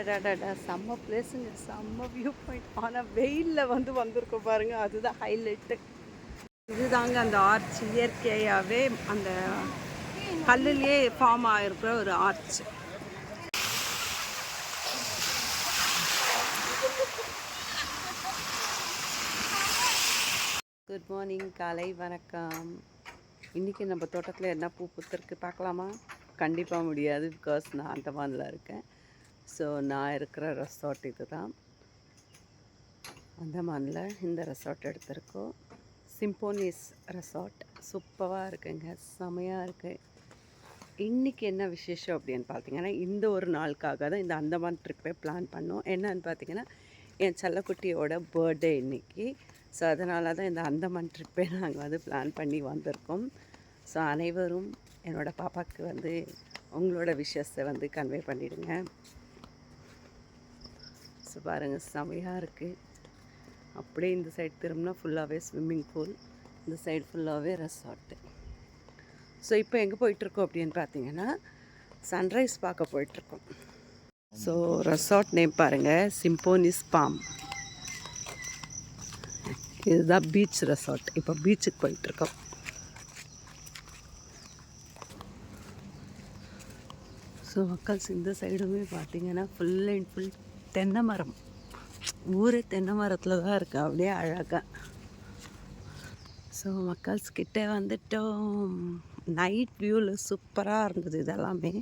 அடடடடா செம்ம பிளேஸுங்க, செம்ம வியூ பாயிண்ட். ஆனால் வெயிலில் வந்திருக்கோம் பாருங்கள், அதுதான் ஹைலைட்டு. இதுதாங்க அந்த ஆர்ச், இயற்கையாகவே அந்த கல்லுலேயே ஃபார்ம் ஆகிருக்கிற ஒரு ஆர்ச். குட் மார்னிங், காலை வணக்கம். இன்றைக்கி நம்ம தோட்டத்தில் என்ன பூ பூத்திருக்கு பார்க்கலாமா? கண்டிப்பாக முடியாது, பிகாஸ் நான் அந்தமானில் இருக்கேன். ஸோ நான் இருக்கிற ரெசார்ட் இது தான், அந்தமானில் இந்த ரெசார்ட் எடுத்திருக்கோம். சிம்போனிஸ் ரெசார்ட் சூப்பராக இருக்குங்க, செமையாக இருக்குது. இன்றைக்கி என்ன விசேஷம் அப்படின்னு பார்த்தீங்கன்னா, இந்த ஒரு நாளுக்காக தான் இந்த அந்தமான் ட்ரிப்பே பிளான் பண்ணோம். என்னன்னு பார்த்தீங்கன்னா, என் செல்லக்குட்டியோட பர்த்டே இன்றைக்கி. ஸோ அதனால தான் இந்த அந்தமான் ட்ரிப்பே நாங்கள் பிளான் பண்ணி வந்திருக்கோம். ஸோ அனைவரும் என்னோடய பாப்பாவுக்கு உங்களோட விஷஸை கன்வே பண்ணிவிடுங்க. ஸோ பாருங்கள், செமையாக இருக்குது. அப்படியே இந்த சைடு திரும்பினா ஃபுல்லாகவே ஸ்விம்மிங் பூல், இந்த சைடு ஃபுல்லாகவே ரெசார்ட்டு. ஸோ இப்போ எங்கே போயிட்டுருக்கோம் அப்படின்னு பார்த்தீங்கன்னா, சன்ரைஸ் பார்க்க போயிட்டுருக்கோம். ஸோ ரெசார்ட் நேம் பாருங்கள், சிம்போனிஸ் பாம். இதுதான் பீச் ரெசார்ட். இப்போ பீச்சுக்கு போயிட்டுருக்கோம். ஸோ மக்கள்ஸ் இந்த சைடுமே பார்த்தீங்கன்னா ஃபுல் அண்ட் ஃபுல் தென்னை மரம். ஊரே தென்னை மரத்தில் தான் இருக்குது, அப்படியே அழகாக. ஸோ மக்கள்ஸ் கிட்டே வந்துட்டோம். நைட் வியூவில் சூப்பராக இருந்தது இதெல்லாமே.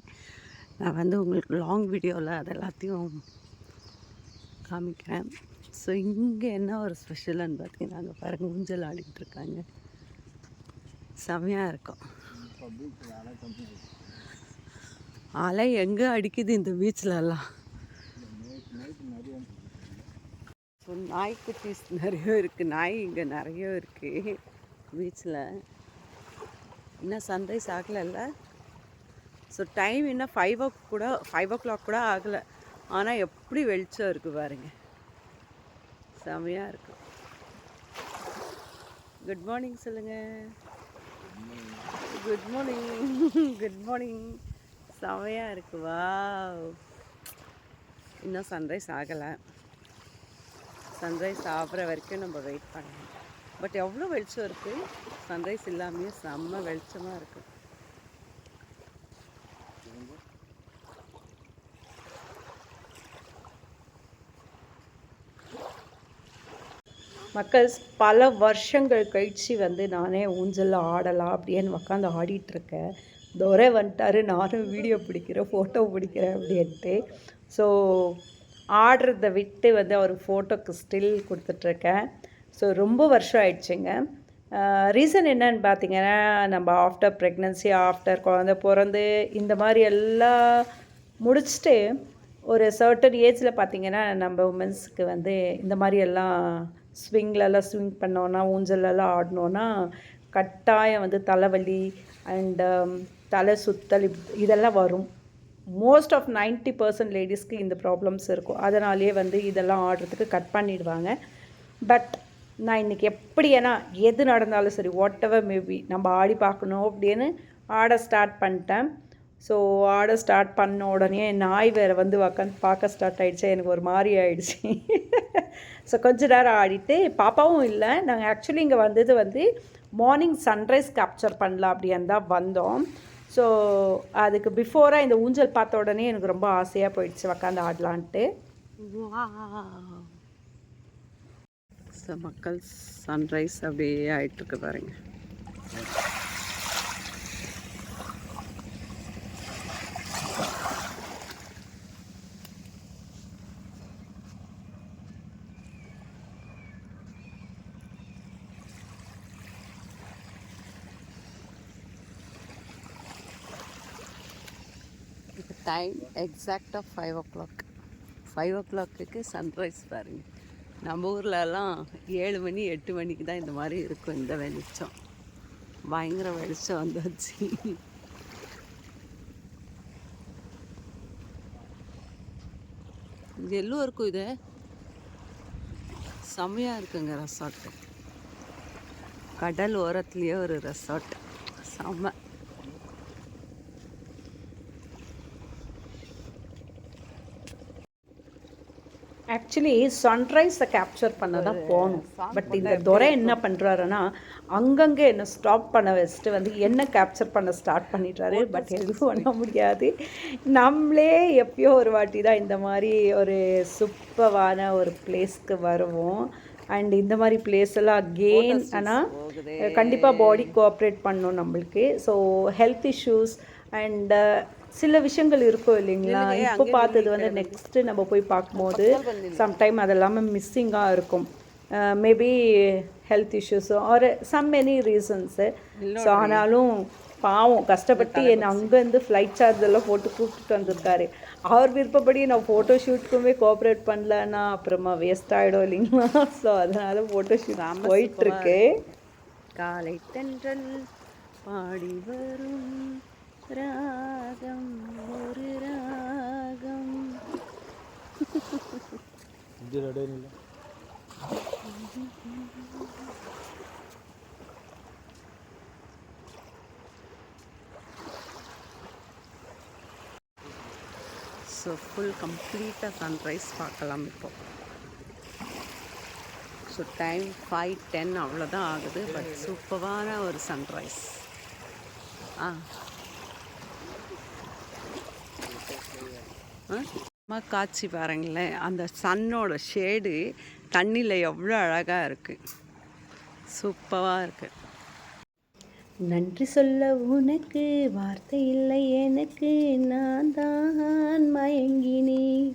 நான் உங்களுக்கு லாங் வீடியோவில் அது எல்லாத்தையும் காமிக்கிறேன். ஸோ இங்கே என்ன ஒரு ஸ்பெஷல்னு பார்த்தீங்கன்னா, அங்கே பாருங்கள், ஊஞ்சல் ஆடிக்கிட்டு இருக்காங்க, செமையாக இருக்கும். அலை எங்கே அடிக்குது இந்த பீச்சிலலாம். ஸோ நாய்க்குட்டிஸ் நிறைய இருக்குது, நாய் இங்கே நிறைய இருக்குது பீச்சில். இன்னும் சன்ரைஸ் ஆகலைல்ல. ஸோ டைம் இன்னும் 5 o'clock கூட ஆகலை. ஆனால் எப்படி வெளிச்சம் இருக்குது பாருங்கள், செமையாக இருக்குது. குட் மார்னிங் சொல்லுங்கள். Good morning, good morning. செமையாக இருக்குது. வா, இன்னும் சன்ரைஸ் ஆகலை. சன்ரைஸ் ஆகிற வரைக்கும் நம்ம வெயிட் பண்ணணும். பட் எவ்வளோ வெளிச்சம் இருக்குது, சன்ரைஸ் இல்லாமையே செம்ம வெளிச்சமாக இருக்குது. மக்கள் பல வருஷங்கள் கழித்து நானே ஊஞ்சலில் ஆடலாம் அப்படின்னு உட்காந்து ஆடிட்டுருக்கேன். தோரே வந்துட்டார், நானும் வீடியோ பிடிக்கிறேன், ஃபோட்டோ பிடிக்கிறேன் அப்படின்ட்டு. ஸோ ஆடுறத விட்டு அவர் ஃபோட்டோக்கு ஸ்டில் கொடுத்துட்ருக்கேன். ஸோ ரொம்ப வருஷம் ஆயிடுச்சுங்க. ரீசன் என்னன்னு பார்த்தீங்கன்னா, நம்ம ஆஃப்டர் ப்ரெக்னன்சி, ஆஃப்டர் குழந்த பிறந்து இந்த மாதிரி எல்லாம் முடிச்சுட்டு ஒரு சர்டன் ஏஜில் பார்த்திங்கன்னா, நம்ம உமன்ஸுக்கு இந்த மாதிரி எல்லாம் ஸ்விங்லலாம் ஸ்விங் பண்ணோன்னா, ஊஞ்சலெல்லாம் ஆடினோன்னா கட்டாயம் தலைவலி அண்டு தலை சுத்தல் இதெல்லாம் வரும். மோஸ்ட் ஆஃப் 90% லேடிஸ்க்கு இந்த ப்ராப்ளம்ஸ் இருக்கும். அதனாலேயே இதெல்லாம் ஆடுறதுக்கு கட் பண்ணிடுவாங்க. பட் நான் இன்றைக்கி எப்படின்னா எது நடந்தாலும் சரி, வாட் எவர் மேபி, நம்ம ஆடி பார்க்கணும் அப்படின்னு ஆட ஸ்டார்ட் பண்ணிட்டேன். ஸோ ஆட ஸ்டார்ட் பண்ண உடனே நாய் வேறு உக்காந்து பார்க்க ஸ்டார்ட் ஆகிடுச்சு. எனக்கு ஒரு மாதிரி ஆகிடுச்சு. ஸோ கொஞ்ச நேரம் ஆடிட்டு, பாப்பாவும் இல்லை, நாங்கள் ஆக்சுவலி இங்கே வந்தது மார்னிங் சன்ரைஸ் கேப்சர் பண்ணலாம் அப்படின்னு தான் வந்தோம். ஸோ அதுக்கு பிஃபோராக இந்த ஊஞ்சல் பார்த்த உடனே எனக்கு ரொம்ப ஆசையாக போயிடுச்சு உக்காந்து ஆடலான்ட்டு. ஸோ மக்கள் சன்ரைஸ் அப்படியே ஆகிட்டுருக்கு பாருங்க. டைம் எக்ஸாக்டாக 5 o'clock. 5 o'clock சன்ரைஸ் பாருங்கள். நம்ம ஊர்லலாம் 7 மணி 8 மணிக்கு தான் இந்த மாதிரி இருக்கும். இந்த வெளிச்சம் பயங்கர வெளிச்சம் வந்தாச்சு. இங்கே எல்லாம் இருக்கும். இது செம்மையாக இருக்குங்க ரெசார்ட்டு. கடல் ஓரத்துலேயே ஒரு ரெசார்ட், செம்ம. ஆக்சுவலி சன்ரைஸை கேப்சர் பண்ண தான் போகணும். பட் இந்த துரை என்ன பண்ணுறாருன்னா அங்கங்கே என்ன ஸ்டாப் பண்ண வச்சுட்டு வந்து என்ன கேப்சர் பண்ண ஸ்டார்ட் பண்ணிடுறாரு. பட் எதுவும் பண்ண முடியாது. நம்மளே எப்பயோ ஒரு வாட்டி தான் இந்த மாதிரி ஒரு சூப்பரான ஒரு பிளேஸ்க்கு வருவோம். அண்ட் இந்த மாதிரி பிளேஸ் எல்லாம் அகெயின் ஆனால் கண்டிப்பாக பாடி கோஆப்ரேட் பண்ணணும் நம்மளுக்கு. ஸோ ஹெல்த் இஷ்யூஸ் அண்ட் சில விஷயங்கள் இருக்கும் இல்லைங்களா. இப்போ பார்த்தது வந்து நெக்ஸ்ட்டு நம்ம போய் பார்க்கும்போது சம்டைம் அதெல்லாமே மிஸ்ஸிங்காக இருக்கும். Maybe health issues or some many reasons. So ஆனாலும் பாவம் கஷ்டப்பட்டு என்னை அங்கேருந்து ஃப்ளைட் சார்ஜ் எல்லாம் போட்டு கூப்பிட்டுட்டு வந்திருக்காரு. அவர் விருப்பப்படி நான் ஃபோட்டோ ஷூட்டுக்குமே கோஆப்ரேட் பண்ணலன்னா அப்புறமா வேஸ்ட் ஆகிடும் இல்லைங்களா. ஸோ அதனால் ஃபோட்டோ ஷூட் போயிட்டுருக்கு. காலை தென்றல் பாடி வரும் ராகம் ஒரு ராகம். ஸோ ஃபுல் கம்ப்ளீட்டாக சன்ரைஸ் பார்க்கலாம் இப்போ. ஸோ டைம் 5:10 அவ்வளோதான் ஆகுது. பட் சூப்பரான ஒரு சன்ரைஸ். காட்சி பாருங்களேன். அந்த சன்னோட ஷேடு தண்ணியில் எவ்வளோ அழகாக இருக்குது. சூப்பராக இருக்குது. நன்றி சொல்ல உனக்கு வார்த்தை இல்லை எனக்கு, நான் தான் மயங்கினேன்.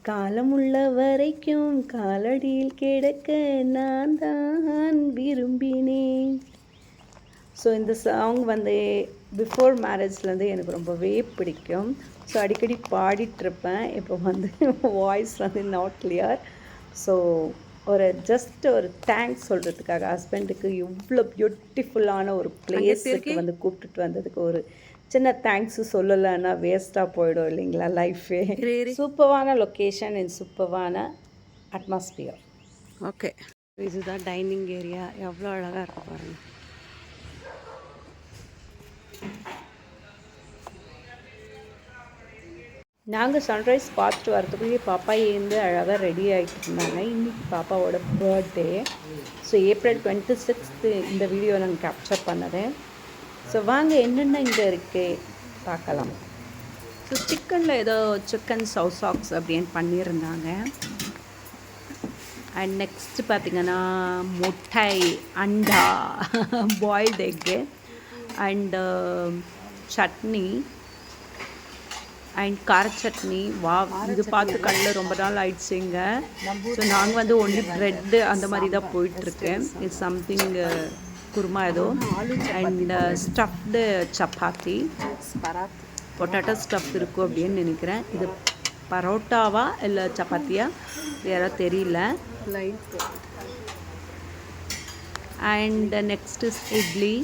காலம் உள்ள வரைக்கும் காலடியில் கிடக்க நான் தான் விரும்பினேன். ஸோ இந்த சாங் வந்து பிஃபோர் மேரேஜ்லேருந்து எனக்கு ரொம்பவே பிடிக்கும். ஸோ அடிக்கடி பாடிட்டுருப்பேன். இப்போ வந்து வாய்ஸ் வந்து நாட் கிளியர். ஸோ ஒரு ஜஸ்ட் ஒரு தேங்க்ஸ் சொல்கிறதுக்காக ஹஸ்பண்டுக்கு இவ்வளோ பியூட்டிஃபுல்லான ஒரு பிளேஸுக்கு வந்து கூப்பிட்டுட்டு வந்ததுக்கு ஒரு சின்ன தேங்க்ஸு சொல்லலைன்னா வேஸ்ட்டாக போயிடும் இல்லைங்களா லைஃபே. சூப்பரான லொக்கேஷன் அண்ட் சூப்பரான அட்மாஸ்பியர். ஓகே, இதுதான் டைனிங் ஏரியா. எவ்வளோ அழகாக இருக்குது பாருங்கள். நாங்கள் சன்ரைஸ் பார்த்துட்டு வரதுக்குள்ளேயே பாப்பா எழுந்து அழகாக ரெடி ஆகிட்டு இருந்தாங்க. இன்றைக்கி பாப்பாவோட பர்த்டே. ஸோ April 26 இந்த வீடியோ நாங்கள் கேப்சர் பண்ணது. ஸோ வாங்க என்னென்ன இங்கே இருக்குது பார்க்கலாம். ஸோ சிக்கனில் ஏதோ சிக்கன் சவுசாக்ஸ் அப்படின்னு பண்ணியிருந்தாங்க. அண்ட் நெக்ஸ்ட்டு பார்த்திங்கன்னா முட்டை, அண்டா, boiled egg and chutney and கார சட்னி. வா, இது பார்த்து கண்ணில் ரொம்ப நாள் ஆயிடுச்சுங்க. ஸோ நாங்கள் வந்து ஒன்லி ப்ரெட்டு அந்த மாதிரி தான் போயிட்டுருக்கு. இது சம்திங் குருமா ஏதோ. And stuffed chapati, potato stuff இருக்கும் அப்படின்னு நினைக்கிறேன். இது பரோட்டாவா இல்லை சப்பாத்தியா வேற தெரியல. And next is idli.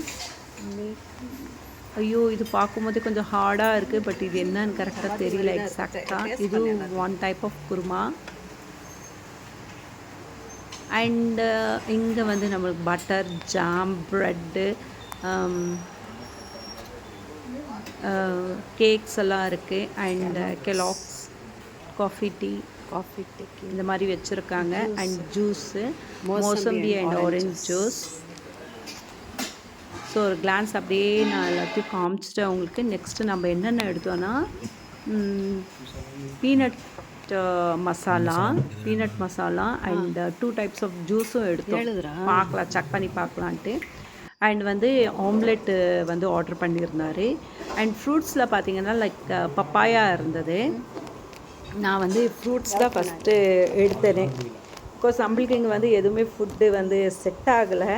ஐயோ, இது பார்க்கும்போது கொஞ்சம் ஹார்டாக இருக்குது. பட் இது என்னன்னு கரெக்டாக தெரியல எக்ஸாக்டாக. இது one type of kurma. And இங்கே வந்து நம்மளுக்கு பட்டர், ஜாம், ப்ரெட்டு, கேக்ஸ் எல்லாம் இருக்குது. அண்டு கெலாக்ஸ், காஃபி டீ இந்த மாதிரி வச்சுருக்காங்க. And juice, mosambi and orange juice. So ஒரு கிளான்ஸ் அப்படியே நான் எல்லாத்தையும் காமிச்சிட்டேன் உங்களுக்கு. நெக்ஸ்ட்டு நம்ம என்னென்ன எடுத்தோன்னா peanut masala and 2 types of ஜூஸும் எடுத்தோம். பார்க்கலாம், செக் பண்ணி பார்க்கலான்ட்டு. அண்ட் வந்து ஆம்லெட்டு வந்து ஆர்டர் பண்ணியிருந்தார். அண்ட் ஃப்ரூட்ஸில் பார்த்திங்கன்னா லைக் பப்பாயா இருந்தது. நான் வந்து ஃப்ரூட்ஸ் தான் ஃபஸ்ட்டு எடுத்தேனே. பிகாஸ் நம்மளுக்கு இங்கே வந்து எதுவுமே ஃபுட்டு வந்து செட் ஆகலை.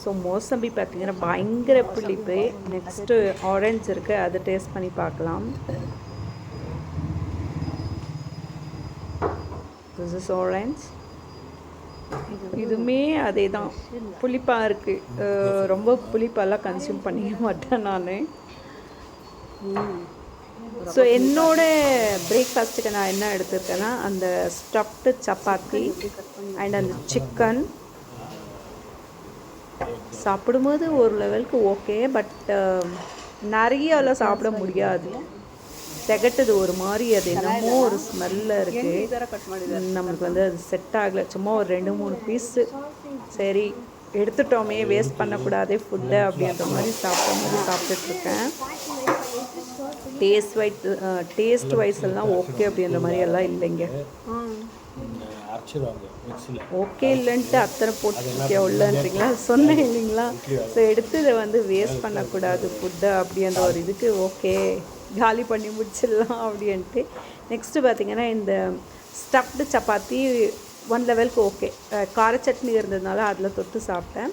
ஸோ மோசம்பி பார்த்திங்கன்னா பயங்கர புளிப்பு. நெக்ஸ்ட்டு ஆரஞ்ச் இருக்குது, அதை டேஸ்ட் பண்ணி பார்க்கலாம். This is orange. இதுவுமே அதே தான், புளிப்பாக இருக்குது. ரொம்ப புளிப்பெல்லாம் கன்சியூம் பண்ணிக்க மாட்டேன் நான். ஸோ என்னோட பிரேக்ஃபாஸ்ட்டுக்கு நான் என்ன எடுத்திருக்கேன்னா அந்த ஸ்டஃப்டு சப்பாத்தி அண்ட் அந்த சிக்கன். சாப்பிடும்போது ஒரு லெவலுக்கு ஓகே, பட் நிறையலாம் சாப்பிட முடியாது. திகட்டுது ஒரு மாதிரி, அது என்னமோ ஒரு ஸ்மெல்ல இருக்குது. நம்மளுக்கு வந்து அது செட் ஆகலை. சும்மா ஒரு 2-3 பீஸு சரி எடுத்துட்டோமே, வேஸ்ட் பண்ணக்கூடாதே ஃபுட்டை அப்படின்ற மாதிரி சாப்பிட்டுட்ருக்கேன். டேஸ்ட் வைஸ் எல்லாம் ஓகே அப்படின்ற மாதிரி எல்லாம் இல்லைங்க. ஓகே இல்லைன்ட்டு அத்தனை போட்டு உள்ளன்றீங்களா, சொன்னேன் இல்லைங்களா. ஸோ எடுத்து இதை வந்து வேஸ்ட் பண்ணக்கூடாது ஃபுட்டை அப்படின்ற ஒரு இதுக்கு ஓகே காலி பண்ணி முடிச்சிடலாம் அப்படின்ட்டு. நெக்ஸ்ட்டு பார்த்திங்கன்னா இந்த ஸ்டஃப்டு சப்பாத்தி 1 லெவலுக்கு ஓகே. கார சட்னி இருந்ததுனால அதில் தொட்டு சாப்பிட்டேன்.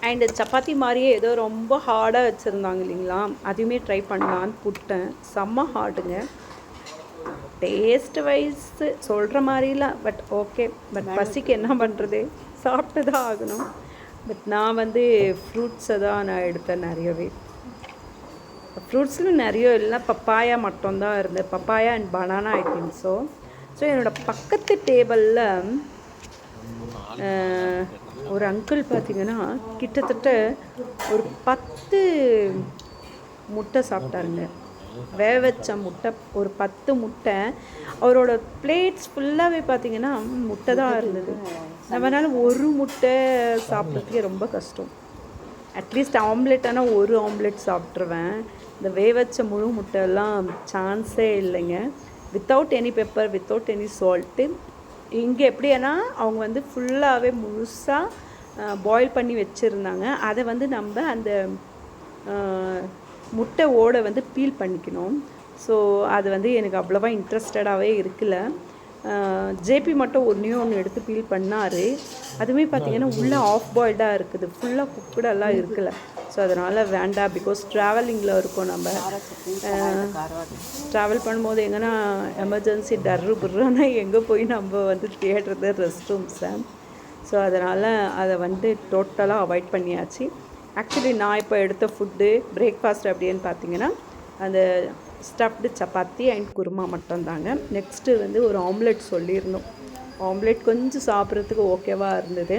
அண்டு சப்பாத்தி மாதிரியே ஏதோ ரொம்ப ஹார்டாக வச்சுருந்தாங்க இல்லைங்களா, அதுவுமே ட்ரை பண்ணலான்னு புட்டேன். செம்ம ஹார்டுங்க. டேஸ்ட் வைஸ் சொல்கிற மாதிரிலாம் பட் ஓகே. பட் பசிக்கு என்ன பண்ணுறது, சாப்பிட்டு தான் ஆகணும். பட் நான் வந்து ஃப்ரூட்ஸை தான் நான் எடுத்தேன் நிறையவே. ஃப்ரூட்ஸில் நிறைய இல்லை, பப்பாயா மட்டும்தான் இருந்தது. Papaya and banana I think so. என்னோடய பக்கத்து டேபிளில் ஒரு அங்கிள் பார்த்திங்கன்னா கிட்டத்தட்ட ஒரு 10 முட்டை சாப்பிட்டாருங்க. வேக வச்ச முட்டை ஒரு 10 முட்டை. அவரோட பிளேட்ஸ் ஃபுல்லாகவே பார்த்திங்கன்னா முட்டை தான் இருந்தது. நம்மளால ஒரு முட்டை சாப்பிட்றதுக்கே ரொம்ப கஷ்டம். அட்லீஸ்ட் ஆம்லெட்டானால் ஒரு ஆம்லெட் சாப்பிட்ருவேன். இந்த வேக வச்ச முழு முட்டையெல்லாம் சான்ஸே இல்லைங்க. Without any pepper, without any salt. இங்கே எப்படின்னா அவங்க வந்து ஃபுல்லாகவே முழுசாக பாயில் பண்ணி வச்சுருந்தாங்க. அதை வந்து நம்ம அந்த முட்டை ஓடை வந்து பீல் பண்ணிக்கணும். ஸோ அது வந்து எனக்கு அவ்வளோவா இன்ட்ரெஸ்டடாகவே இருக்கல. ஜேபி மட்டும் ஒன்று எடுத்து பீல் பண்ணார். அதுவுமே பார்த்திங்கன்னா உள்ளே ஆஃப் பாயில்டாக இருக்குது, ஃபுல்லாக குக்கடெல்லாம் இருக்கல. ஸோ அதனால் வேண்டாம். பிகாஸ் ட்ராவலிங்கில் இருக்கோம் நம்ம. ட்ராவல் பண்ணும்போது எங்கன்னா எமர்ஜென்சி டர்ரு புர்றானா எங்கே போய் நம்ம வந்து தேடுறது ரெஸ்ட் ரூம்ஸை. ஸோ அதனால் அதை வந்து டோட்டலாக அவாய்ட் பண்ணியாச்சு. ஆக்சுவலி நான் இப்போ எடுத்த ஃபுட்டு பிரேக்ஃபாஸ்ட் அப்படின்னு பார்த்திங்கன்னா அந்த ஸ்டஃப்டு சப்பாத்தி அண்ட் குருமா மட்டும்தாங்க. நெக்ஸ்ட்டு வந்து ஒரு ஆம்லெட் சொல்லியிருந்தோம். ஆம்லெட் கொஞ்சம் சாப்பிட்றதுக்கு ஓகேவாக இருந்தது.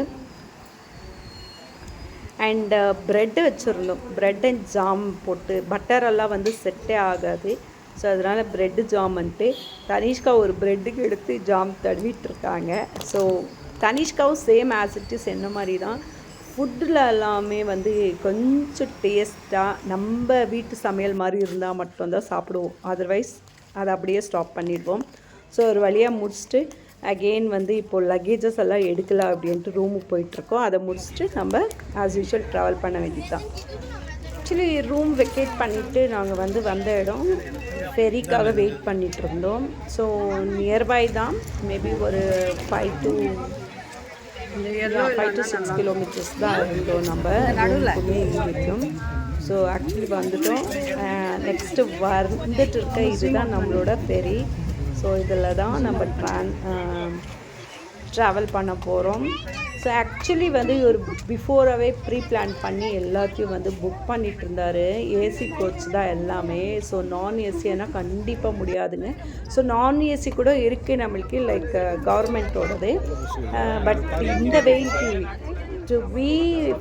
அண்டு ப்ரெட்டு வச்சுருந்தோம். ப்ரெட் அண்ட் ஜாம் போட்டு, பட்டரெல்லாம் வந்து செட்டே ஆகாது. ஸோ அதனால் ப்ரெட்டு ஜாம் வந்துட்டு தனிஷ்கா ஒரு ப்ரெட்டுக்கு எடுத்து ஜாம் தடவிட்டுருக்காங்க. ஸோ தனிஷ்காவும் சேம் ஆஸ் இட் இஸ் என்ன மாதிரி தான். ஃபுட்டில் எல்லாமே வந்து கொஞ்சம் டேஸ்ட்டாக நம்ம வீட்டு சமையல் மாதிரி இருந்தால் மட்டும்தான் சாப்பிடுவோம். அதர்வைஸ் அதை அப்படியே ஸ்டாப் பண்ணிடுவோம். ஸோ ஒரு வழியாக முடிச்சுட்டு அகெயின் வந்து இப்போது லக்கேஜஸ் எல்லாம் எடுக்கலாம் அப்படின்ட்டு ரூமுக்கு போயிட்டுருக்கோம். அதை முடிச்சுட்டு நம்ம ஆஸ் யூஷுவல் ட்ராவல் பண்ண வேண்டியது தான். ஆக்சுவலி ரூம் வெக்கேட் பண்ணிவிட்டு நாங்கள் வந்து வந்த இடம் ஃபெரிக்காக வெயிட் பண்ணிகிட்டு இருந்தோம். ஸோ நியர்பை தான். மேபி ஒரு 5 to 6 கிலோமீட்டர்ஸ் தான் இருந்தோம் நம்ம ரூமுக்குமே இங்கிருக்கும். ஸோ ஆக்சுவலி வந்துட்டோம். நெக்ஸ்ட்டு வந்துட்டு இருக்க இதுதான் நம்மளோட ஃபெரி. ஸோ இதில் தான் நம்ம ட்ராவல் பண்ண போகிறோம். ஸோ ஆக்சுவலி வந்து ஒரு பிஃபோராகவே ப்ரீ பிளான் பண்ணி எல்லாத்தையும் வந்து புக் பண்ணிகிட்டு இருந்தார். ஏசி கோச் தான் எல்லாமே. ஸோ நான் ஏசினா கண்டிப்பாக முடியாதுங்க. ஸோ நான் ஏசி கூட இருக்குது நம்மளுக்கு, லைக் கவர்மெண்ட்டோடது. பட் இந்த வெயிலுக்கு டு பி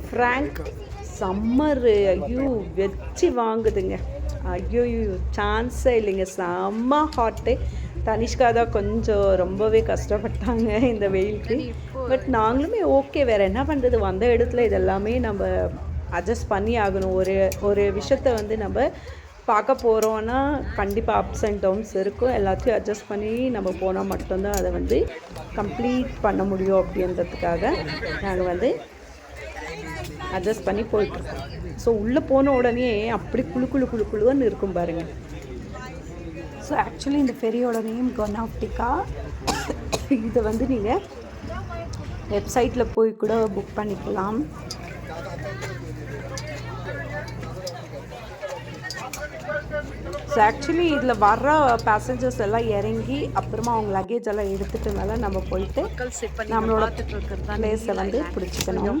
ஃப்ராங்க் சம்மர் ஐயோ வச்சு வாங்குதுங்க. ஐயோ சான்ஸே இல்லைங்க, செம்ம ஹாட்டு. தனிஷ்கா தான் கொஞ்சம் ரொம்பவே கஷ்டப்பட்டாங்க இந்த வெயிலுக்கு. பட் நாங்களுமே ஓகே, வேறு என்ன பண்ணுறது, வந்த இடத்துல இதெல்லாமே நம்ம அட்ஜஸ்ட் பண்ணி ஆகணும். ஒரு விஷயத்த வந்து நம்ம பார்க்க போகிறோன்னா கண்டிப்பாக அப்ஸ் அண்ட் டவுன்ஸ் இருக்கும். எல்லாத்தையும் அட்ஜஸ்ட் பண்ணி நம்ம போனால் மட்டும்தான் அதை வந்து கம்ப்ளீட் பண்ண முடியும். அப்படின்றதுக்காக நாங்கள் வந்து அட்ஜஸ்ட் பண்ணி போயிட்டுருக்கோம். ஸோ உள்ளே போன உடனே அப்படி குழுன்னு இருக்கும் பாருங்கள். ஸோ ஆக்சுவலி இந்த ஃபெரியோட நேம் கொனாப்டிகா. இதை வந்து நீங்கள் வெப்சைட்டில் போய் கூட புக் பண்ணிக்கலாம். ஸோ ஆக்சுவலி இதில் வர்ற பேசஞ்சர்ஸ் எல்லாம் இறங்கி அப்புறமா அவங்க லக்கேஜ் எல்லாம் எடுத்துகிட்டு மேலே நம்ம போயிட்டு நம்மளோட பிளேஸை வந்து பிடிச்சிக்கணும்.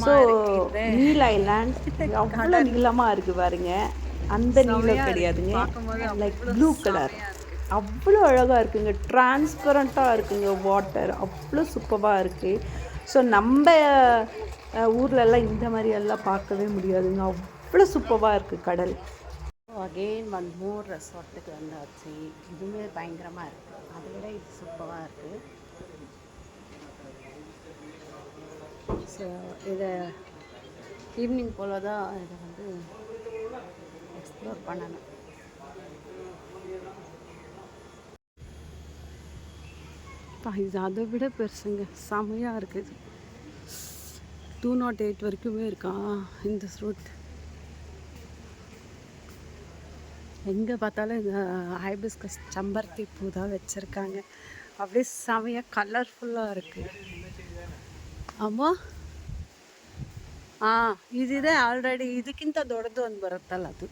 ஸோ நீல் ஐலாண்ட் அவ்வளோ நீளமாக இருக்குது பாருங்க. அந்த நீளம் கிடையாதுங்க, லைக் ப்ளூ கலர். அவ்வளோ அழகாக இருக்குங்க, டிரான்ஸ்பரண்ட்டாக இருக்குங்க வாட்டர், அவ்வளோ சூப்பராக இருக்குது. ஸோ நம்ம ஊர்லெல்லாம் இந்த மாதிரி எல்லாம் பார்க்கவே முடியாதுங்க, அவ்வளோ சூப்பராக இருக்குது கடல். அகெயின் ஒன் மோர் ரெசார்ட்டுக்கு வந்தாச்சு. இதுவுமே பயங்கரமாக இருக்குது, அதை விட இது சூப்பராக இருக்குது. ஸோ இதை ஈவினிங் போல் தான் இதை வந்து எக்ஸ்ப்ளோர் பண்ணணும். இது அதை விட பெருசுங்க, செமையாக இருக்குது. 208 வரைக்குமே இருக்கா இந்த ரூட். எங்கே பார்த்தாலும் இந்த ஹைபிஸ்கஸ் செம்பருத்தி பூ தான் வச்சுருக்காங்க. அப்படியே செமையாக கலர்ஃபுல்லாக இருக்குது. ಆಮಾಂ ಇದಿದೆ ಆಲ್ರೆಡಿ, ಇದಕ್ಕಿಂತ ದೊಡ್ಡದು ಒಂದು ಬರುತ್ತಲ್ಲ ಅದು.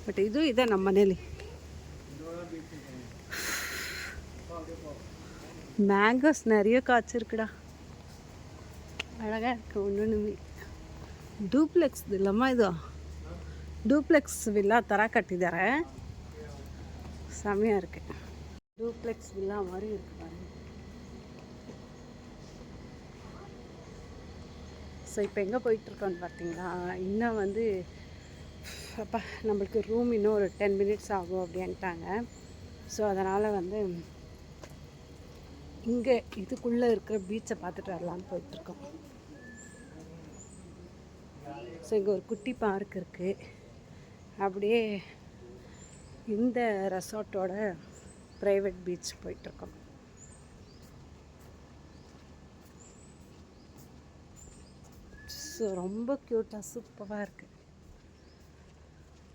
ಬಟ್ ಇದು ಇದೆ ನಮ್ಮ ಮನೇಲಿ. மேங்கோஸ் நிறைய காய்ச்சிருக்குடா, அழகாக இருக்குது. ஒன்றுமே ಡೂಪ್ಲೆಕ್ಸ್ ಇಲ್ಲಮ್ಮ, ಇದು ಡೂಪ್ಲೆಕ್ಸ್ ವಿಲ್ಲಾ ಥರ ಕಟ್ಟಿದ್ದಾರೆ, செமையாக இருக்குது. டூப்ளெக்ஸ் வில்லா மாதிரி இருக்கு பாருங்க. ஸோ இப்போ எங்கே போயிட்டுருக்கோன்னு பார்த்தீங்களா, இன்னும் வந்து அப்பா நம்மளுக்கு ரூம் இன்னும் ஒரு 10 மினிட்ஸ் ஆகும் அப்படின்ட்டாங்க. ஸோ அதனால் வந்து இங்கே இதுக்குள்ளே இருக்கிற பீச்சை பார்த்துட்டு வரலான்னு போயிட்டுருக்கோம். ஸோ இங்கே ஒரு குட்டி பார்க் இருக்குது. அப்படியே இந்த ரெசார்ட்டோட ப்ரைவேட் பீச் போயிட்டுருக்கோம். ஸோ ரொம்ப க்யூட்டாக சூப்பராக இருக்குது.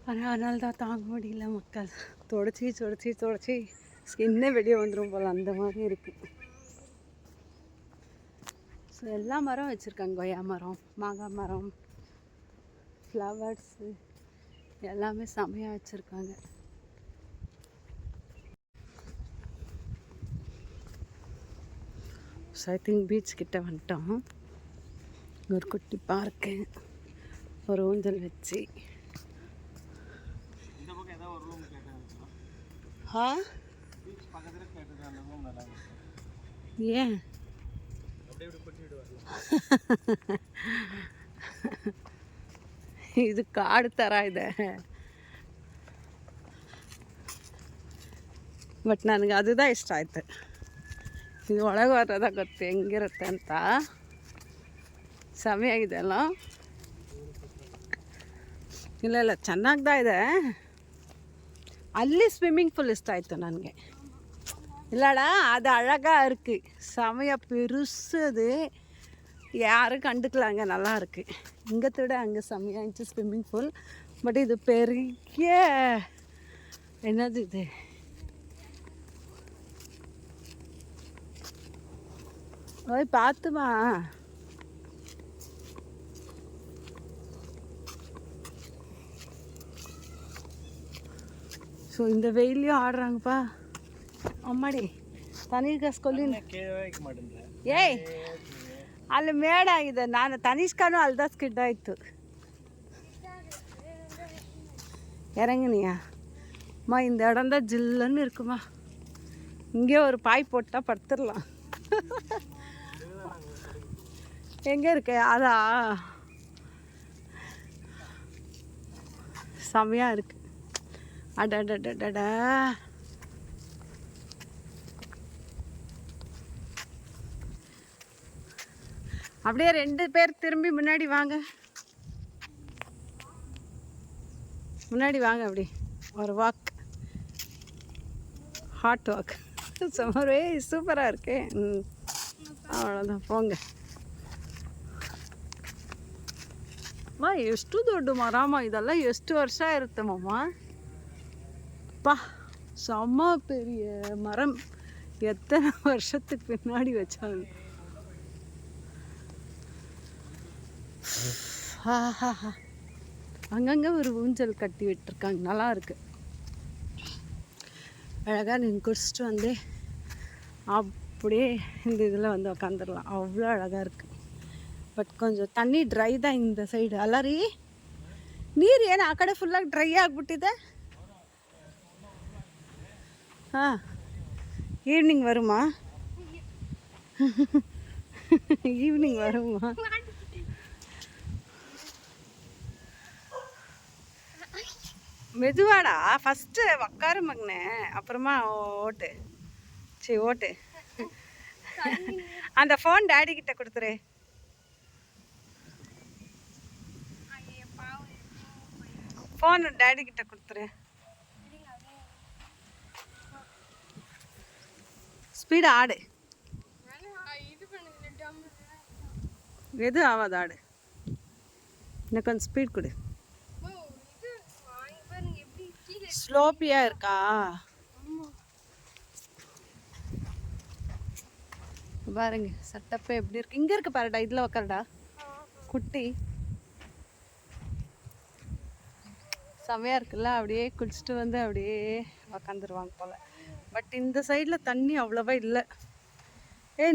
ஆனால் அதனால தான் தாங்க முடியல மக்கள், தொடச்சி ஸ்கின்னே வெளியே வந்துடும் போல் அந்த மாதிரி இருக்குது. ஸோ எல்லா மரம் வச்சுருக்காங்க, கொய்யா மரம், மாங்காய் மரம், ஃப்ளவர்ஸு எல்லாமே செமையாக வச்சுருக்காங்க. ஸோ ஐ திங்க் பீச் கிட்ட வந்துட்டோம். ஒரு குட்டி பார்க்கு, ஒரு ஊஞ்சல் வச்சு. ஏன் ಇದು ಕಾಡು ಥರ ಇದೆ, ಬಟ್ ನನಗೆ ಅದುದ ಇಷ್ಟ ಆಯ್ತು. ಇದು ಒಳಗೆ ಬರೋದ ಗೊತ್ತು ಹೆಂಗಿರುತ್ತೆ ಅಂತ. ಸಮೆಯಾಗಿದೆ ಅಲ್ಲ, ಇಲ್ಲ ಚೆನ್ನಾಗ್ತಾ ಇದೆ. ಅಲ್ಲಿ ಸ್ವಿಮ್ಮಿಂಗ್ ಪೂಲ್ ಇಷ್ಟ ಆಯಿತು ನನಗೆ. இல்லைடா அது அழகாக இருக்குது, செமையாக பெருசு, அது யாரும் கண்டுக்கலாங்க, நல்லா இருக்குது. இங்கே விட அங்கே செமையாக இருந்துச்சு ஸ்விம்மிங் பூல். பட் இது பெரிய என்னது இது, ஓய் பார்த்துமா. ஸோ இந்த வெயிலையும் ஆடுறாங்கப்பா. ಅಮ್ಮಡಿ ತನಿಷ್ಕಲ್ಲಿ ಏಯ್ ಅಲ್ಲಿ ಮೇಡಾಗಿದೆ, ನಾನು ತನಿಷ್ಕನೂ ಅಲ್ದ ಸ್ಕಿಡ್ ಆಯಿತು. இறங்குனியா அம்மா, இந்த இடம் தான் ஜில்லுன்னு இருக்குமா, இங்கே ஒரு பாய் போட்டால் படுத்துடலாம். எங்கே இருக்கு அதா, செமையாக இருக்கு. அடடடடடா, அப்படியே 2 பேர் திரும்பி முன்னாடி வாங்க, முன்னாடி வாங்க. அப்படி ஒரு வாக், ஹாட் வாக். சும்மாவே சூப்பராக இருக்கு. அவ்வளோதான், போங்க. ವಾ ಎಷ್ಟು ದೊಡ್ಡ ಮರಮ್ಮ ಇದೆಲ್ಲ, ಎಷ್ಟು ವರ್ಷ ಇರುತ್ತಮ್ಮಮ್ಮ. பா செம்ம பெரிய மரம், எத்தனை வருஷத்துக்கு பின்னாடி வச்சாங்க. அங்கங்கே ஒரு ஊஞ்சல் கட்டி விட்டுருக்காங்க, நல்லா இருக்கு. அழகாக நீங்கள் குடிச்சிட்டு வந்து அப்படியே இந்த இதில் வந்து உக்காந்துடலாம், அவ்வளோ அழகாக இருக்குது. ಬಟ್ ಕೊಂಚ ತಣ್ಣಿ ಡ್ರೈ ಇದೆ ಇಂದ ಸೈಡ್ ಅಲ್ಲ ರೀ. ನೀರು ಏನು ಆ ಕಡೆ ಫುಲ್ಲಾಗಿ ಡ್ರೈ ಆಗಿಬಿಟ್ಟಿದೆ. ಹಾಂ, ಈವ್ನಿಂಗ್ வருமா, ஈவினிங் வருமா. மெதுவாடா ஃபஸ்ட்டு உக்காரு மகனே, அப்புறமா ஓட்டு. சரி ஓட்டு. அந்த ஃபோன் டேடி கிட்ட கொடுத்துரு. ஃபோன் டேடி கிட்ட கொடுத்துரு. ஸ்பீடு ஆடு. எது ஆகாது ஆடு. எனக்கு கொஞ்சம் ஸ்பீட் கொடு. ஸ்லோப்பியா இருக்கா? பாருங்க சட்டப்பே எப்படி இருக்கு. இங்க இருக்கு பாருடா, இதுல உக்காருடா குட்டி. செமையா இருக்குல்ல. அப்படியே குளிச்சுட்டு வந்து அப்படியே உக்காந்துருவாங்க போல. பட் இந்த சைடில் தண்ணி அவ்வளோவா இல்லை.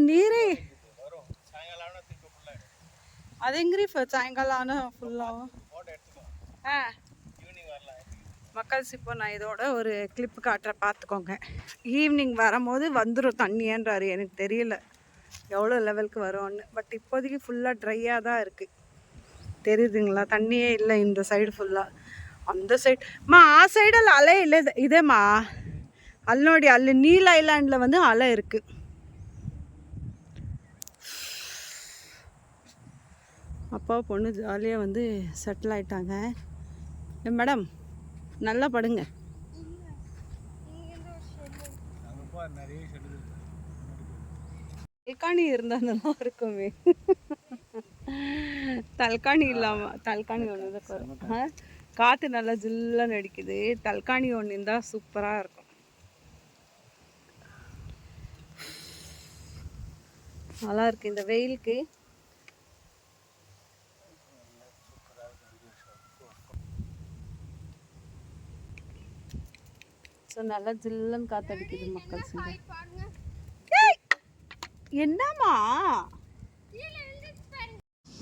நீரே அது எங்கிரி சாயங்காலம் ஆனால் ஃபுல்லாகும். மக்கள்ஸ் இப்போ நான் இதோட ஒரு கிளிப்பு காட்டுறேன், பார்த்துக்கோங்க. ஈவினிங் வரும்போது வந்துடும் தண்ணின்றாரு. எனக்கு தெரியல எவ்வளோ லெவலுக்கு வரும்னு. பட் இப்போதைக்கு ஃபுல்லாக ட்ரையாக தான் இருக்குது. தெரியுதுங்களா? தண்ணியே இல்லை இந்த சைடு ஃபுல்லாக. அந்த சைடுமா ಆ ಸೈಡಲ್ಲಿ ಅಲೆ ಇಲ್ಲ ಇದೆಮಾ. ಅಲ್ಲಿ ನೋಡಿ, ಅಲ್ಲಿ ನೀಲ್ ಐಲ್ಯಾಂಡ್ல வந்து அலை இருக்குது. அப்பா பொண்ணு ஜாலியாக வந்து செட்டில் ஆயிட்டாங்க. மேடம் நல்லா படுங்க. தல்காணி இருந்தால் நல்லா இருக்குமே. தல்காணி இல்லாமல், தல்காணி ஒன்று தான் காற்று நல்லா ஜில்லாக நடிக்குது. தல்காணி ஒன்று இருந்தால் சூப்பராக இருக்கும். நல்லா இருக்கு இந்த வெயிலுக்கு. ஸோ நல்லா ஜில்லுன்னு காற்றடிக்குது மக்கள். என்னம்மா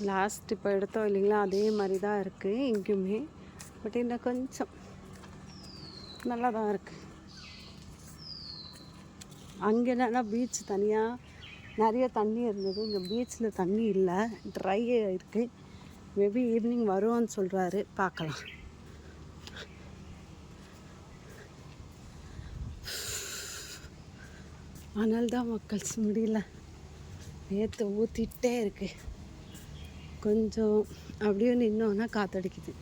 லாஸ்ட் இப்போ எடுத்தோம் இல்லைங்களா, அதே மாதிரி தான் இருக்குது இங்கேயுமே. பட் இன்னும் கொஞ்சம் நல்லா தான் இருக்குது. அங்கே என்னன்னா பீச் தனியாக நிறைய தண்ணி இருந்தது. இங்கே பீச்சில் தண்ணி இல்லை, ட்ரை இருக்குது. மேபி ஈவினிங் வருவோன்னு சொல்கிறாரு, பார்க்கலாம். ஆனால் தான் மக்கள்ஸ் முடியல. நேற்று ஊற்றிட்டே இருக்குது. கொஞ்சம் அப்படியே நின்னோன்னா காற்றடிக்குது.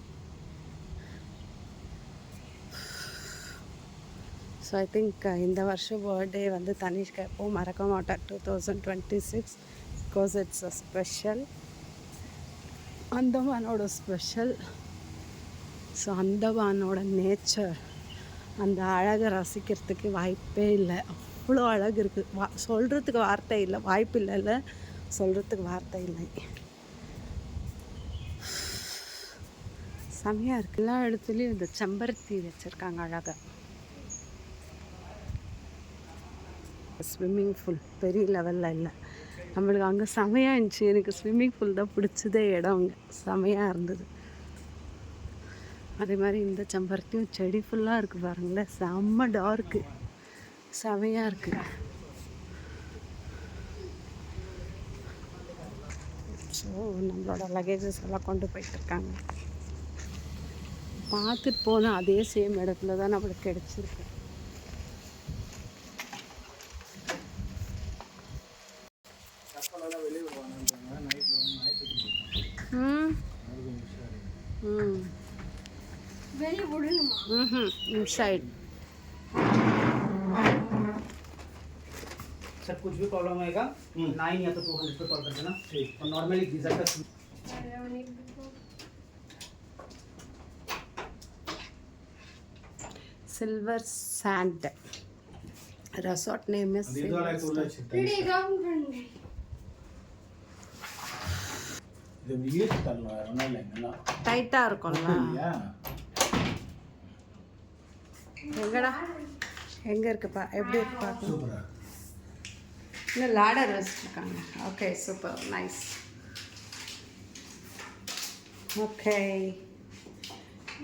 ஸோ ஐ திங்க் இந்த வருஷம் பர்த்டே வந்து தனிஷ்கா எப்போவும் மறக்க மாட்டேன். 2026 பிகாஸ் இட்ஸ் அ ஸ்பெஷல். அந்தமானோட ஸ்பெஷல். ஸோ அந்தமானோட நேச்சர், அந்த அழகை ரசிக்கிறதுக்கு வாய்ப்பே இல்லை. அவ்வளோ அழகு இருக்குது. சொல்கிறதுக்கு வார்த்தை இல்லை, வாய்ப்பு இல்லைல்ல, சொல்கிறதுக்கு வார்த்தை இல்லை. செம்மையாக இருக்குது. எல்லா இடத்துலையும் இந்த செம்பருத்தி வச்சுருக்காங்க அழகாக. ஸ்விம்மிங் பூல் பெரிய லெவலில் இல்லை, நம்மளுக்கு அங்கே செமையாக இருந்துச்சு. எனக்கு ஸ்விம்மிங் பூல் தான் பிடிச்சதே இடம். அங்கே செமையாக இருந்தது. அதே மாதிரி இந்த செம்பருத்தியும் செடி ஃபுல்லாக இருக்குது பாருங்களேன். செம்ம டார்க்கு, செமையாக இருக்குது. ஸோ நம்மளோட லக்கேஜஸ் எல்லாம் கொண்டு போயிட்டுருக்காங்க. பார்த்துட்டு போனால் அதே சேம் இடத்துல தான் நம்மளுக்கு கிடச்சிருக்கு. इनसाइड सर कुछ भी प्रॉब्लम आएगा 9 या तो 200 पे कॉल कर देना। ठीक। और नॉर्मली गीजर का सिल्वर सैंड रिसोर्ट नेम है டைட்டா இருக்கும்ல. எங்கடா எங்க இருக்குப்பா, எப்படி இருக்குப்பா? இன்னும் லாடர் வச்சுருக்காங்க. Okay super nice. Okay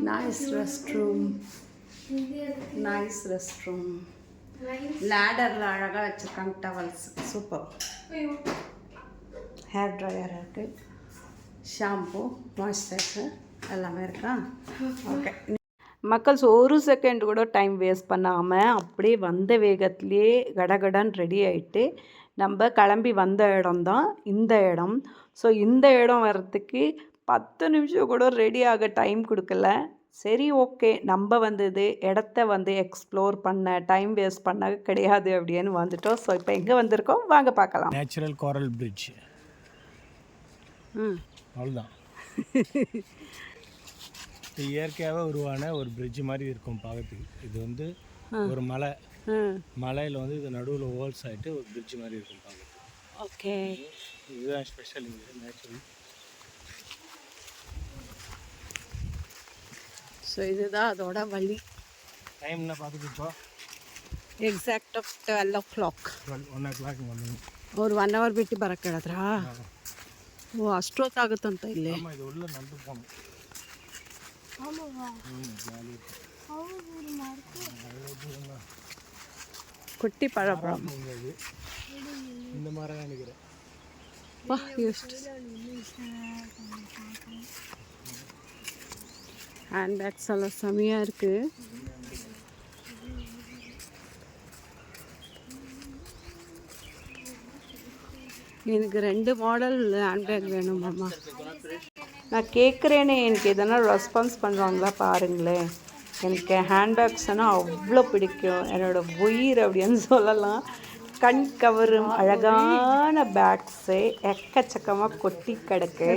nice rest room, nice rest room. லேடரில் அழகாக வச்சுருக்காங்க டவல்ஸ். சூப்பர். ஹேர் ட்ரையர் இருக்குது, ஷாம்பு, மாய்ஸ்சரைசர் எல்லாமே இருக்கா? ஓகே மக்கள்ஸ் ஒரு செகண்ட் கூட டைம் வேஸ்ட் பண்ணாமல் அப்படியே வந்த வேகத்திலே கடகடன் ரெடி ஆகிட்டு நம்ம கிளம்பி வந்த இடம் தான் இந்த இடம். ஸோ இந்த இடம் வர்றதுக்கு 10 நிமிஷம் கூட ரெடி ஆக டைம் கொடுக்கல. சரி ஓகே, நம்ம வந்தது இடத்த வந்து எக்ஸ்ப்ளோர் பண்ண, டைம் வேஸ்ட் பண்ண கிடையாது அப்படின்னு வந்துட்டோம். ஸோ இப்போ எங்கே வந்திருக்கோம் வாங்க பார்க்கலாம். நேச்சுரல் கோரல் பிரிட்ஜ். அவ்வளோதான். இயற்கையாகவே உருவான ஒரு பிரிட்ஜ் மாதிரி இருக்கும் பார்க்கறதுக்கு. இது வந்து ஒரு மலையில் வந்து இது நடுவில் ஹோல்ஸ் ஆகிட்டு ஒரு பிரிட்ஜ் மாதிரி இருக்கும் பார்க்கறதுக்கு. ஓகே, இதுதான் ஸ்பெஷல் இங்கே நேச்சுரல். ஸோ இதுதான் அதோட வழி. டைம் என்ன பார்த்துட்டு ಎಕ್ಸಾಕ್ಟ್ 12 o'clock. 1 o'clock ಬಂದು ಅವ್ರು 1 hour ಬಿಟ್ಟು ಬರಕ್ಕೆ ಹೇಳಿದ್ರಾ? ಓ, ಅಷ್ಟೊತ್ತಾಗುತ್ತಂತ ಇಲ್ಲಿ. ಇದು ಒಳ್ಳೆ ನಂದು ಫೋನ್. குட்டி பழப்பழம். இந்த மாதிரி தான் நினைக்கிறேன். வா, ಎಷ್ಟು ஹேண்ட் பேக்ஸ் எல்லாம் செமையாக இருக்குது. எனக்கு 2 மாடல் ஹேண்ட்பேக் வேணும் மாமா. நான் கேட்குறேனே, எனக்கு எதனா ரெஸ்பான்ஸ் பண்ணுறாங்களா பாருங்களேன். எனக்கு ஹேண்ட்பேக்ஸ்னால் அவ்வளோ பிடிக்கும், என்னோடய உயிர் அப்படின்னு சொல்லலாம். கண் கவரும் அழகான பேக்ஸு எக்கச்சக்கமாக கொட்டி கிடக்கு.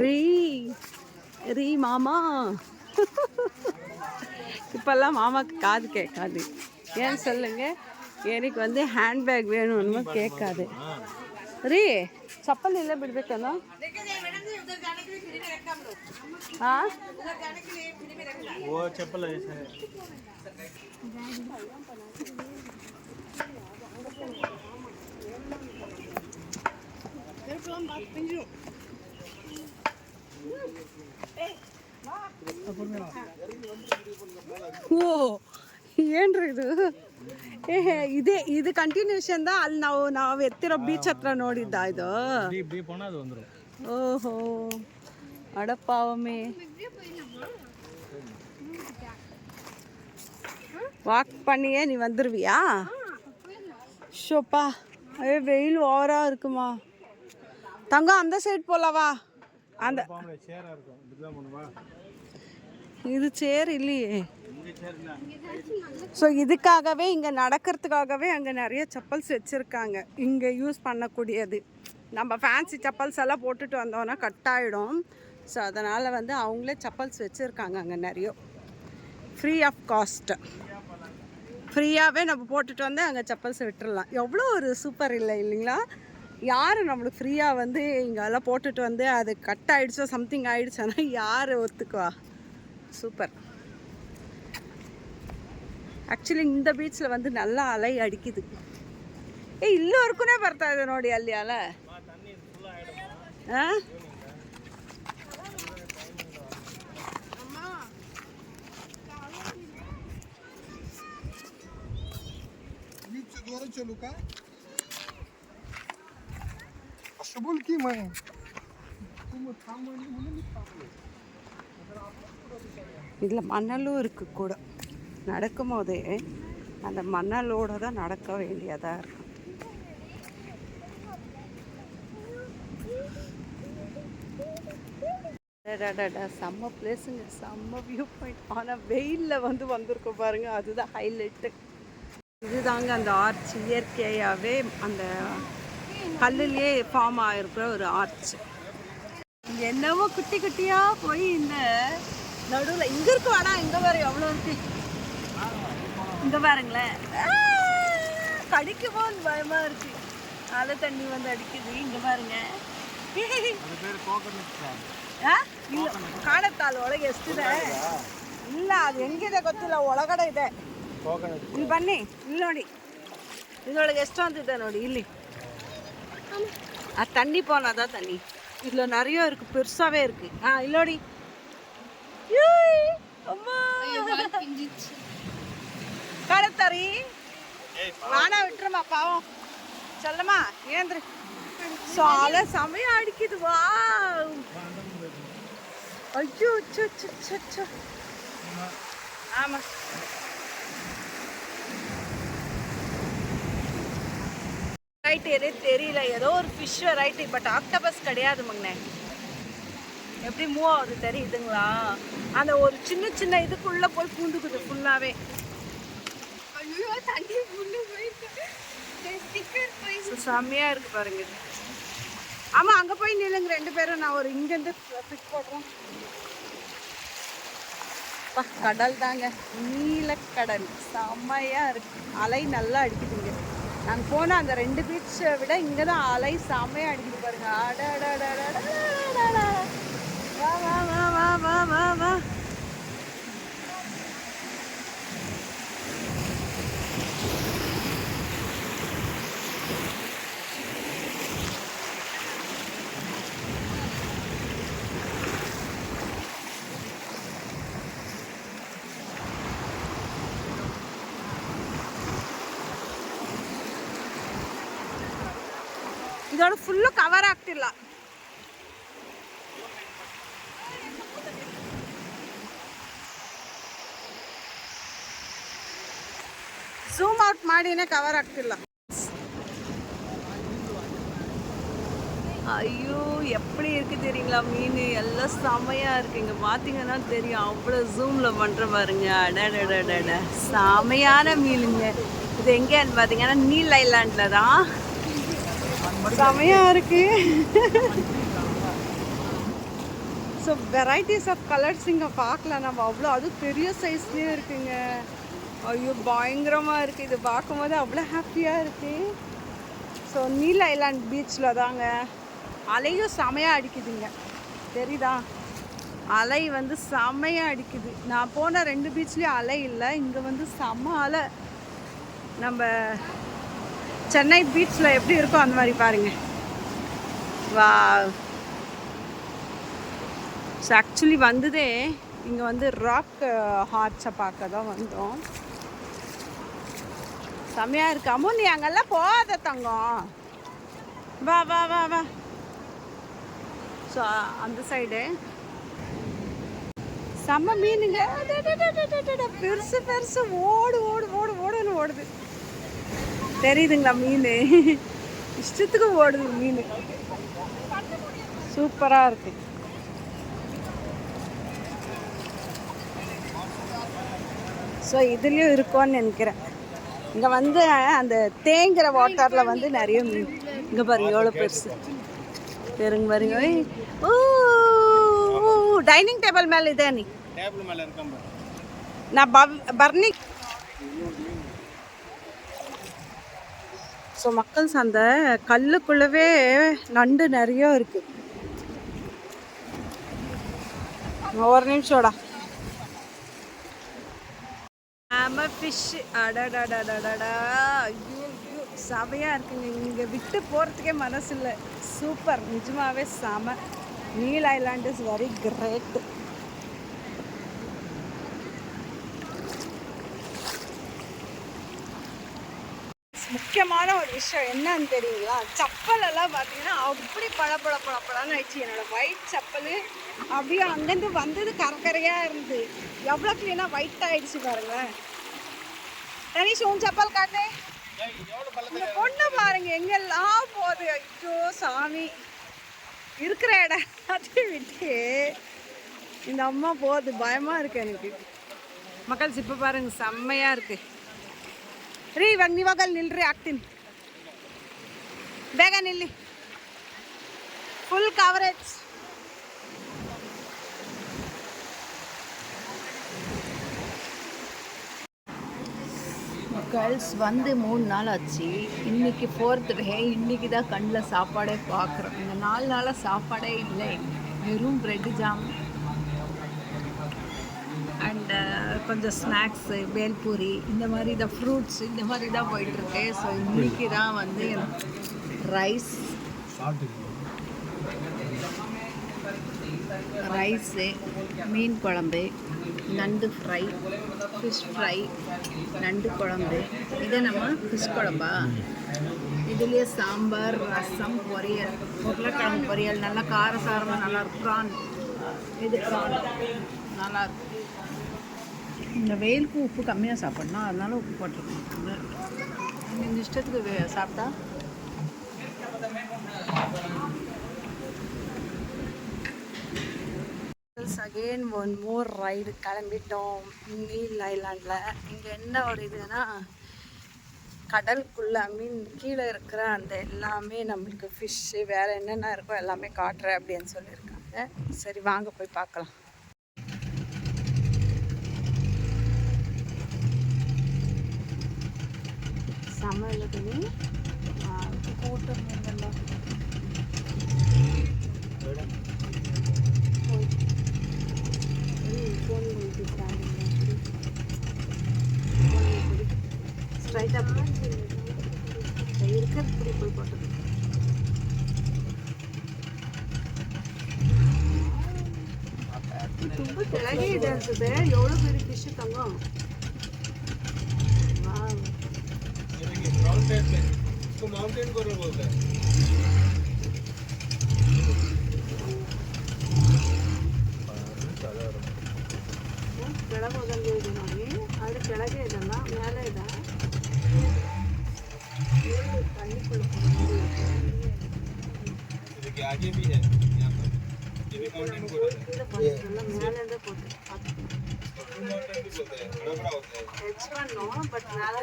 ரீ மாமா. இப்போல்லாம் மாமாவுக்கு காது கேட்காது. ஏன் சொல்லுங்க, எனக்கு வந்து ஹேண்ட்பேக் வேணும்னு கேட்காது. ರೀ ಚಪ್ಪಲ್ ಇಲ್ಲೇ ಬಿಡ್ಬೇಕಲ್ಲ. ಹಾಂ, ಓ ಚಪ್ಪಲ್ ಓ ಏನ್ರಿ ಇದು? ಇದು ಕಂಟಿನ್ಯೂಷನ್ ಅಲ್ಲಿ ನಾವು ಎತ್ತಿರೋ ಬೀಚ್ ಹತ್ರ ನೋಡಿದ್ದ ಇದು. ಓಹೋ, அடப்பாவமே. வாக் பண்ணியே நீ வந்துருவியா? ஷோப்பா, வெயில் ஓவராக இருக்குமா தங்கம்? அந்த சைடு போலவா? அந்த இது சேர் இல்லையே. ஸோ இதுக்காகவே இங்கே நடக்கிறதுக்காகவே அங்கே நிறைய செப்பல்ஸ் வச்சுருக்காங்க, இங்கே யூஸ் பண்ணக்கூடியது. நம்ம ஃபேன்சி செப்பல்ஸ் எல்லாம் போட்டுட்டு வந்தோன்னா கட் ஆகிடும். ஸோ அதனால் வந்து அவங்களே செப்பல்ஸ் வச்சுருக்காங்க அங்கே நிறைய. ஃப்ரீ ஆஃப் காஸ்ட்டு, ஃப்ரீயாகவே நம்ம போட்டுட்டு வந்து அங்கே செப்பல்ஸ் விட்டுடலாம். எவ்வளோ ஒரு சூப்பர் இல்லைங்களா? யார் நம்மளுக்கு ஃப்ரீயாக வந்து இங்கெல்லாம் போட்டுட்டு வந்து அது கட் ஆகிடுச்சோ சம்திங் ஆகிடுச்சோன்னா யார் ஒத்துக்குவா? சூப்பர். ಆ್ಯಕ್ಚುಲಿ இந்த ಬೀಚ್ல வந்து நல்லா ಅಲೆ ಅಡಿಕಿದು. ಇಲ್ಲವರೆಗೂ ಬರ್ತಾ ಇದೆ ನೋಡಿ ಅಲ್ಲಿ ಅಲೆ. இதில் மணலும் இருக்கு கூட. நடக்கும் போதே அந்த மணலோடு தான் நடக்க வேண்டியதாக இருக்கும். செம்ம பிளேஸுங்க, செம்ம வியூ பாயிண்ட். ஆனால் வெயிலில் வந்து வந்திருக்கோம் பாருங்கள், அதுதான் ஹைலைட்டு. இதுதாங்க அந்த ஆர்ச், இயற்கையாகவே அந்த கல்லுலேயே ஃபார்ம் ஆகிருக்கிற ஒரு ஆர்ச். இங்கே என்னவோ குட்டி குட்டியாக போய் இந்த நடுவில் இங்கே இருக்கு. வேணா இங்கே வேறு எவ்வளோ இருக்கு இங்கே பாருங்களேன். கடிக்குமோ பயமாக இருக்கு, அலை தண்ணி வந்து அடிக்குது. இங்கே பாருங்க, ಕಾಣತ್ತಲ್ಲ ಒಳಗೆ ಎಷ್ಟಿದೆ. ಇಲ್ಲ ಅದು ಹೆಂಗಿದೆ ಗೊತ್ತಿಲ್ಲ, ಒಳಗಡೆ ಇದೆ. ಇಲ್ಲಿ ಬನ್ನಿ, ಇಲ್ಲಿ ನೋಡಿ, ಇದ್ರೊಳಗೆ ಎಷ್ಟೊಂದಿದೆ ನೋಡಿ. ಇಲ್ಲಿ ಆ தண்ணி போனாதான் தண்ணி. இதில் நிறைய இருக்கு, பெருசாகவே இருக்கு. இல்லை நோடி, அம்மா கடத்தறி வானா விட்டுருமா பாவம். சொல்லமா ஏந்திரு. சாலை செமையா அடிக்குது. வா, ஐயோ, ஆமாம். ரைட் எதே தெரியல, ஏதோ ஒரு ஃபிஷ் ரைட்டு, பட் ஆக்டோபஸ் கிடையாது மங்கண்ணே. எப்படி மூவ் ஆகுது தெரியுதுங்களா? அந்த ஒரு சின்ன சின்ன இதுக்குள்ளே போய் பூந்துக்குது ஃபுல்லாகவே. தண்ணி செம்மையாக இருக்கு பாருங்க. ஆமாம், அங்கே போய் நில்லுங்க 2 பேரும். நான் ஒரு இங்கேருந்து பிக் போடுறோம். கடல் தாங்க, நீலக்கடல் செம்மையாக இருக்கு. அலை நல்லா அடிக்குதுங்க. நாங்கள் போனால் அந்த 2 பீச்சை விட இங்கே தான் அலை செம்மையாக அடிக்குது பாருங்க. வா வா வா வா வா வா வா. ಇದೊಳಗೆ ಫುಲ್ಲು ಕವರ್ ಆಗ್ತಿಲ್ಲ. ಝೂಮ್ ಔಟ್ ಮಾಡಿನೇ ಕವರ್ ಆಗ್ತಿಲ್ಲ. ஐயோ எப்படி இருக்குது தெரியுங்களா? மீன் எல்லாம் செமையாக இருக்குது. இங்கே பார்த்தீங்கன்னா தெரியும், அவ்வளோ ஜூமில் பண்ணுற பாருங்க. அடடடட செமையான மீனுங்க. இது எங்கேன்னு பார்த்தீங்கன்னா நீல் ஐலாண்டில் தான். செமையாக இருக்குது. ஸோ வெரைட்டிஸ் ஆஃப் கலர்ஸ் இங்கே பார்க்கலாம் நம்ம. அவ்வளோ அதுவும் பெரிய சைஸ்லேயே இருக்குங்க. ஐயோ பயங்கரமாக இருக்குது. இது பார்க்கும்போது அவ்வளோ ஹாப்பியாக இருக்குது. ஸோ நீல் ஐலாண்ட் பீச்சில் தாங்க. அலையும் செமையாக அடிக்குதுங்க, தெரியுதா? அலை வந்து செமையாக அடிக்குது. நான் போன 2 பீச்லேயும் அலை இல்லை, இங்கே வந்து செம்ம அலை. நம்ம சென்னை பீச்சில் எப்படி இருக்கோ அந்த மாதிரி பாருங்க. வா. ஸோ ஆக்சுவலி வந்ததே இங்கே வந்து ராக் ஹார்ட்ஸை பார்க்க தான் வந்தோம். செம்மையாக இருக்கு. அம்மோ நீ அங்கெல்லாம் போகாத தங்கம், வா வா வா வா. ஸோ அந்த சைடு செம்ம மீனுங்க. பெருசு பெருசு ஓடு ஓடு ஓடு ஓடுன்னு ஓடுது, தெரியுதுங்களா? மீன் இஷ்டத்துக்கு ஓடுது மீன். சூப்பராக இருக்கு. ஸோ இதுலேயும் இருக்கும்னு நினைக்கிறேன். இங்கே வந்து அந்த தேங்குற வாட்டரில் வந்து நிறைய மீன். இங்கே பாருங்க எவ்வளோ பெருசு பெருங்க பாருங்க. ஓ டைனிங் டேபிள் மேலே இதே நீ நான் பர்னி. ஸோ மக்கள்ஸ் அந்த கல்லுக்குள்ளவே நண்டு நிறைய இருக்கு. ஒரு நிமிஷம்டா. நம்ம ஃபிஷ் அடடடடடா. ஐயோ ஐயோ செமையாக இருக்குங்க. இங்கே விட்டு போகிறதுக்கே மனசு இல்லை. சூப்பர், நிஜமாகவே செம. Neil island is very great. முக்கியமான ஒரு விஷயம் என்னன்னு தெரியுங்களா? செப்பல் எல்லாம் பார்த்தீங்கன்னா அப்படி பழப்பழன்னு ஆயிடுச்சு. என்னோடய ஒயிட் செப்பல் அப்படியே அங்கேருந்து வந்தது கரையாக இருந்து எவ்வளோ க்ளீனாக ஒயிட் ஆகிடுச்சு பாருங்களேன். தனிஷ் உன் செப்பல் காட்டு. இந்த பொண்ணு பாருங்க எங்கெல்லாம் போகுது. ஐயோ சாமி, இருக்கிற இடம் அது விட்டு இந்த அம்மா போகுது. பயமாக இருக்குது எனக்கு. மக்கள் இப்போ பாருங்க செம்மையாக இருக்குது. ರೀ ಇವಾಗ ನೀವಾಗಲ್ಲಿ ನಿಲ್ರಿ, ಹಾಕ್ತೀನಿ ಬೇಗ ನಿಲ್ಲಿ. Full coverage. கேர்ள்ஸ் வந்து 3 நாள் ஆச்சு. இன்றைக்கி 4th டே. இன்றைக்கி தான் கண்ணில் சாப்பாடே பார்க்குறோம். இந்த 4 நாளாக சாப்பாடே இல்லை, வெறும் ப்ரெட்டு ஜாம் அண்டு கொஞ்சம் ஸ்நாக்ஸு, பேல்பூரி, இந்த மாதிரி தான், ஃப்ரூட்ஸ், இந்த மாதிரி தான் போயிட்டுருக்கு. ஸோ இன்றைக்கி தான் வந்து ரைஸு, மீன் குழம்பு, நண்டு ஃப்ரை, ஃபிஷ் ஃப்ரை, நண்டு குழம்பு. இதை நம்ம ஃபிஷ் குழம்பா, இதுலேயே சாம்பார், ரசம், பொரியல், உருளைக்கிழங்கு பொரியல், நல்லா காரசாரமாக நல்லாயிருக்கும். ப்ரான், இது ப்ரான் நல்லாயிருக்கும். இந்த வெயிலுக்கு உப்பு கம்மியாக சாப்பிடணும், அதனால உப்பு போட்டிருக்கோம். இந்த இஷ்டத்துக்கு சாப்பிட்டா அகெயின் ஒன் மோர் ரைடு கிளம்பிட்டோம் நீல் ஐலாண்டில். இங்கே என்ன ஒரு இதுனா கடலுக்குள்ளே மீன் கீழே இருக்கிற அந்த எல்லாமே நம்மளுக்கு ஃபிஷ்ஷு வேறு என்னென்ன இருக்கோ எல்லாமே காட்டுறேன் அப்படின்னு சொல்லியிருக்காங்க. சரி வாங்க போய் பார்க்கலாம். சமையல் பண்ணி கூட்டம் மீன்லாம் ஸ்ட்ரைட்டாக இருக்கிறது இப்படி போய் போட்டது. ரொம்ப கிழகே இதாக இருக்குது. எவ்வளோ பெரிய ஃபிஷ்ஷு தங்கம். ಕೆಳಗೆ ಹೋದಂಗೆ ನೋಡಿ, ಆದರೆ ಕೆಳಗೆ ಇದಲ್ಲ, ಮೇಲೆ ಇದೆ. आगे भी है यहाँ पर, ये भी माउंटेन कोरल है। ಮೇಲಿಂದ ಕೊಟ್ಟು माउंटेन भी बोलते हैं, बड़ा बड़ा होता है। ಹೆಚ್ಚು ಬಟ್ ಮೇಲೆ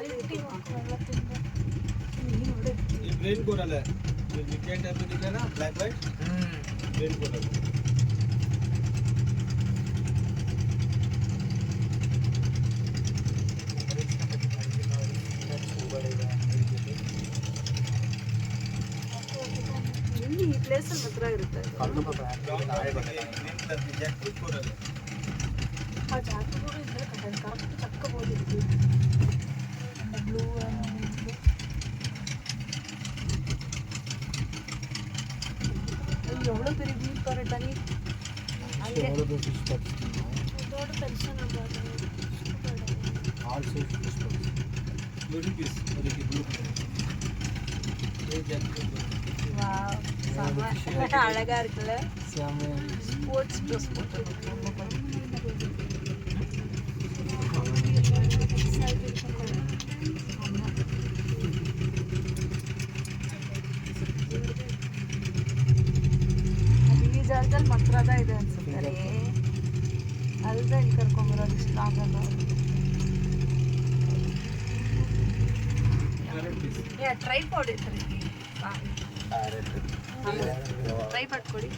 ये ब्रेन कोरल है, जो विकेट टाइप में दिख रहा है ना, ब्लैक वाइट, ब्रेन कोरल। ಇಲ್ಲಿ ಈ ಪ್ಲೇಸಲ್ಲಿ ಮಾತ್ರ ಇರುತ್ತೆ. ಆ ಜಾತಿಗಳು ಇದ್ರೆ ಕರೆಕ್ಟ್ ತಕ್ಕೋಬೋದು. ಬ್ಲೂ எவ்வளோ பெரிய வியூ பாரு தண்ணி. அங்கே இதோட பெருசாக நம்ம அழகா இருக்குல்ல. ஸ்போர்ட்ஸ் ட்ரெஸ் போட்டு ಈ ಜಾಗದಲ್ಲಿ ಮಾತ್ರ ಇದೆ ಅನ್ಸುತ್ತೆ. ಅಲ್ದ ಇಲ್ಲಿ ಕರ್ಕೊಂಬರೋದು ಇಷ್ಟ ಆಗಲ್ಲ. ಟ್ರೈಪಾಡ್ ಇತ್ತು, ಟ್ರೈಪಾಡ್ ಕೊಡಿ.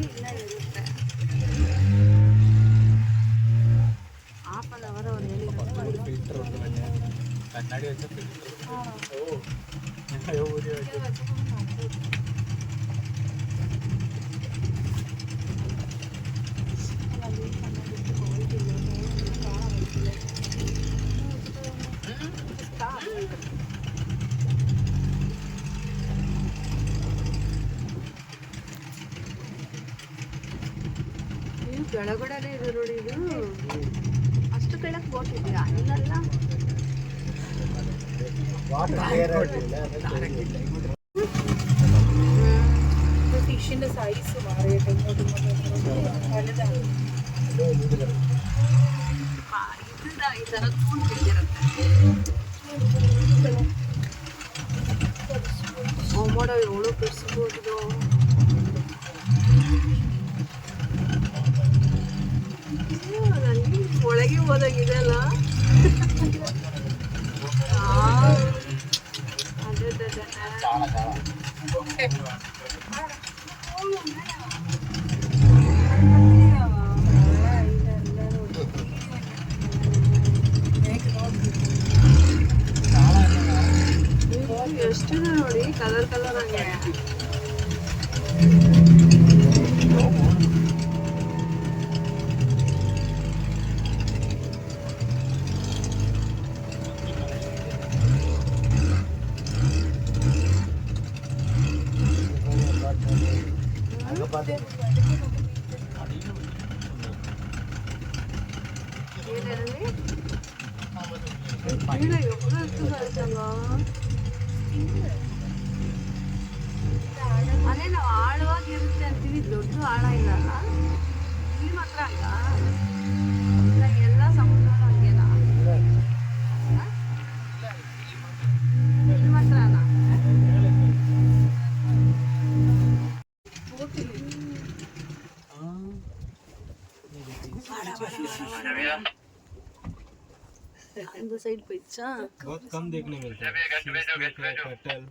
ಇನ್ನ ಇರುತ್ತೆ. ಹಾಫ್ ಅನ್ ಅವರ್ ಅವ್ರು ಹೇಳಿದ್ರು. കണ്ണാടി വെച്ച ಕೆಳಗಡೆ ಇದೆ ನೋಡಿ. ಇದು ಅಷ್ಟು ಕೆಳಗೆ ಬೋಟ್ ಇದೆಯಾ? ಇಲ್ಲೆಲ್ಲ ಫಿಶಿನ ಸೈಜ್ ಈ ಥರ ತೂಣ್ ಬಿಟ್ಟಿರುತ್ತೆ. ಮಾಡೋ ಎವಳೋ ಬಿಡಿಸ್ಬೋದು. ಒಳಗೆ ಹೋದಾಗಿದೆ ಅಲ್ಲ. ಎಷ್ಟಿದೆ ನೋಡಿ, ಕಲರ್ ಕಲರ್ ಆಗಿ. ಅದೇ ನಾವು ಆಳವಾಗಿರುತ್ತೆ ಅಂತೀವಿ, ದೊಡ್ಡ ಆಳ ಇಲ್ಲ. அந்த சைடு போயிடுச்சா? बहुत कम देखने मिलता है कटल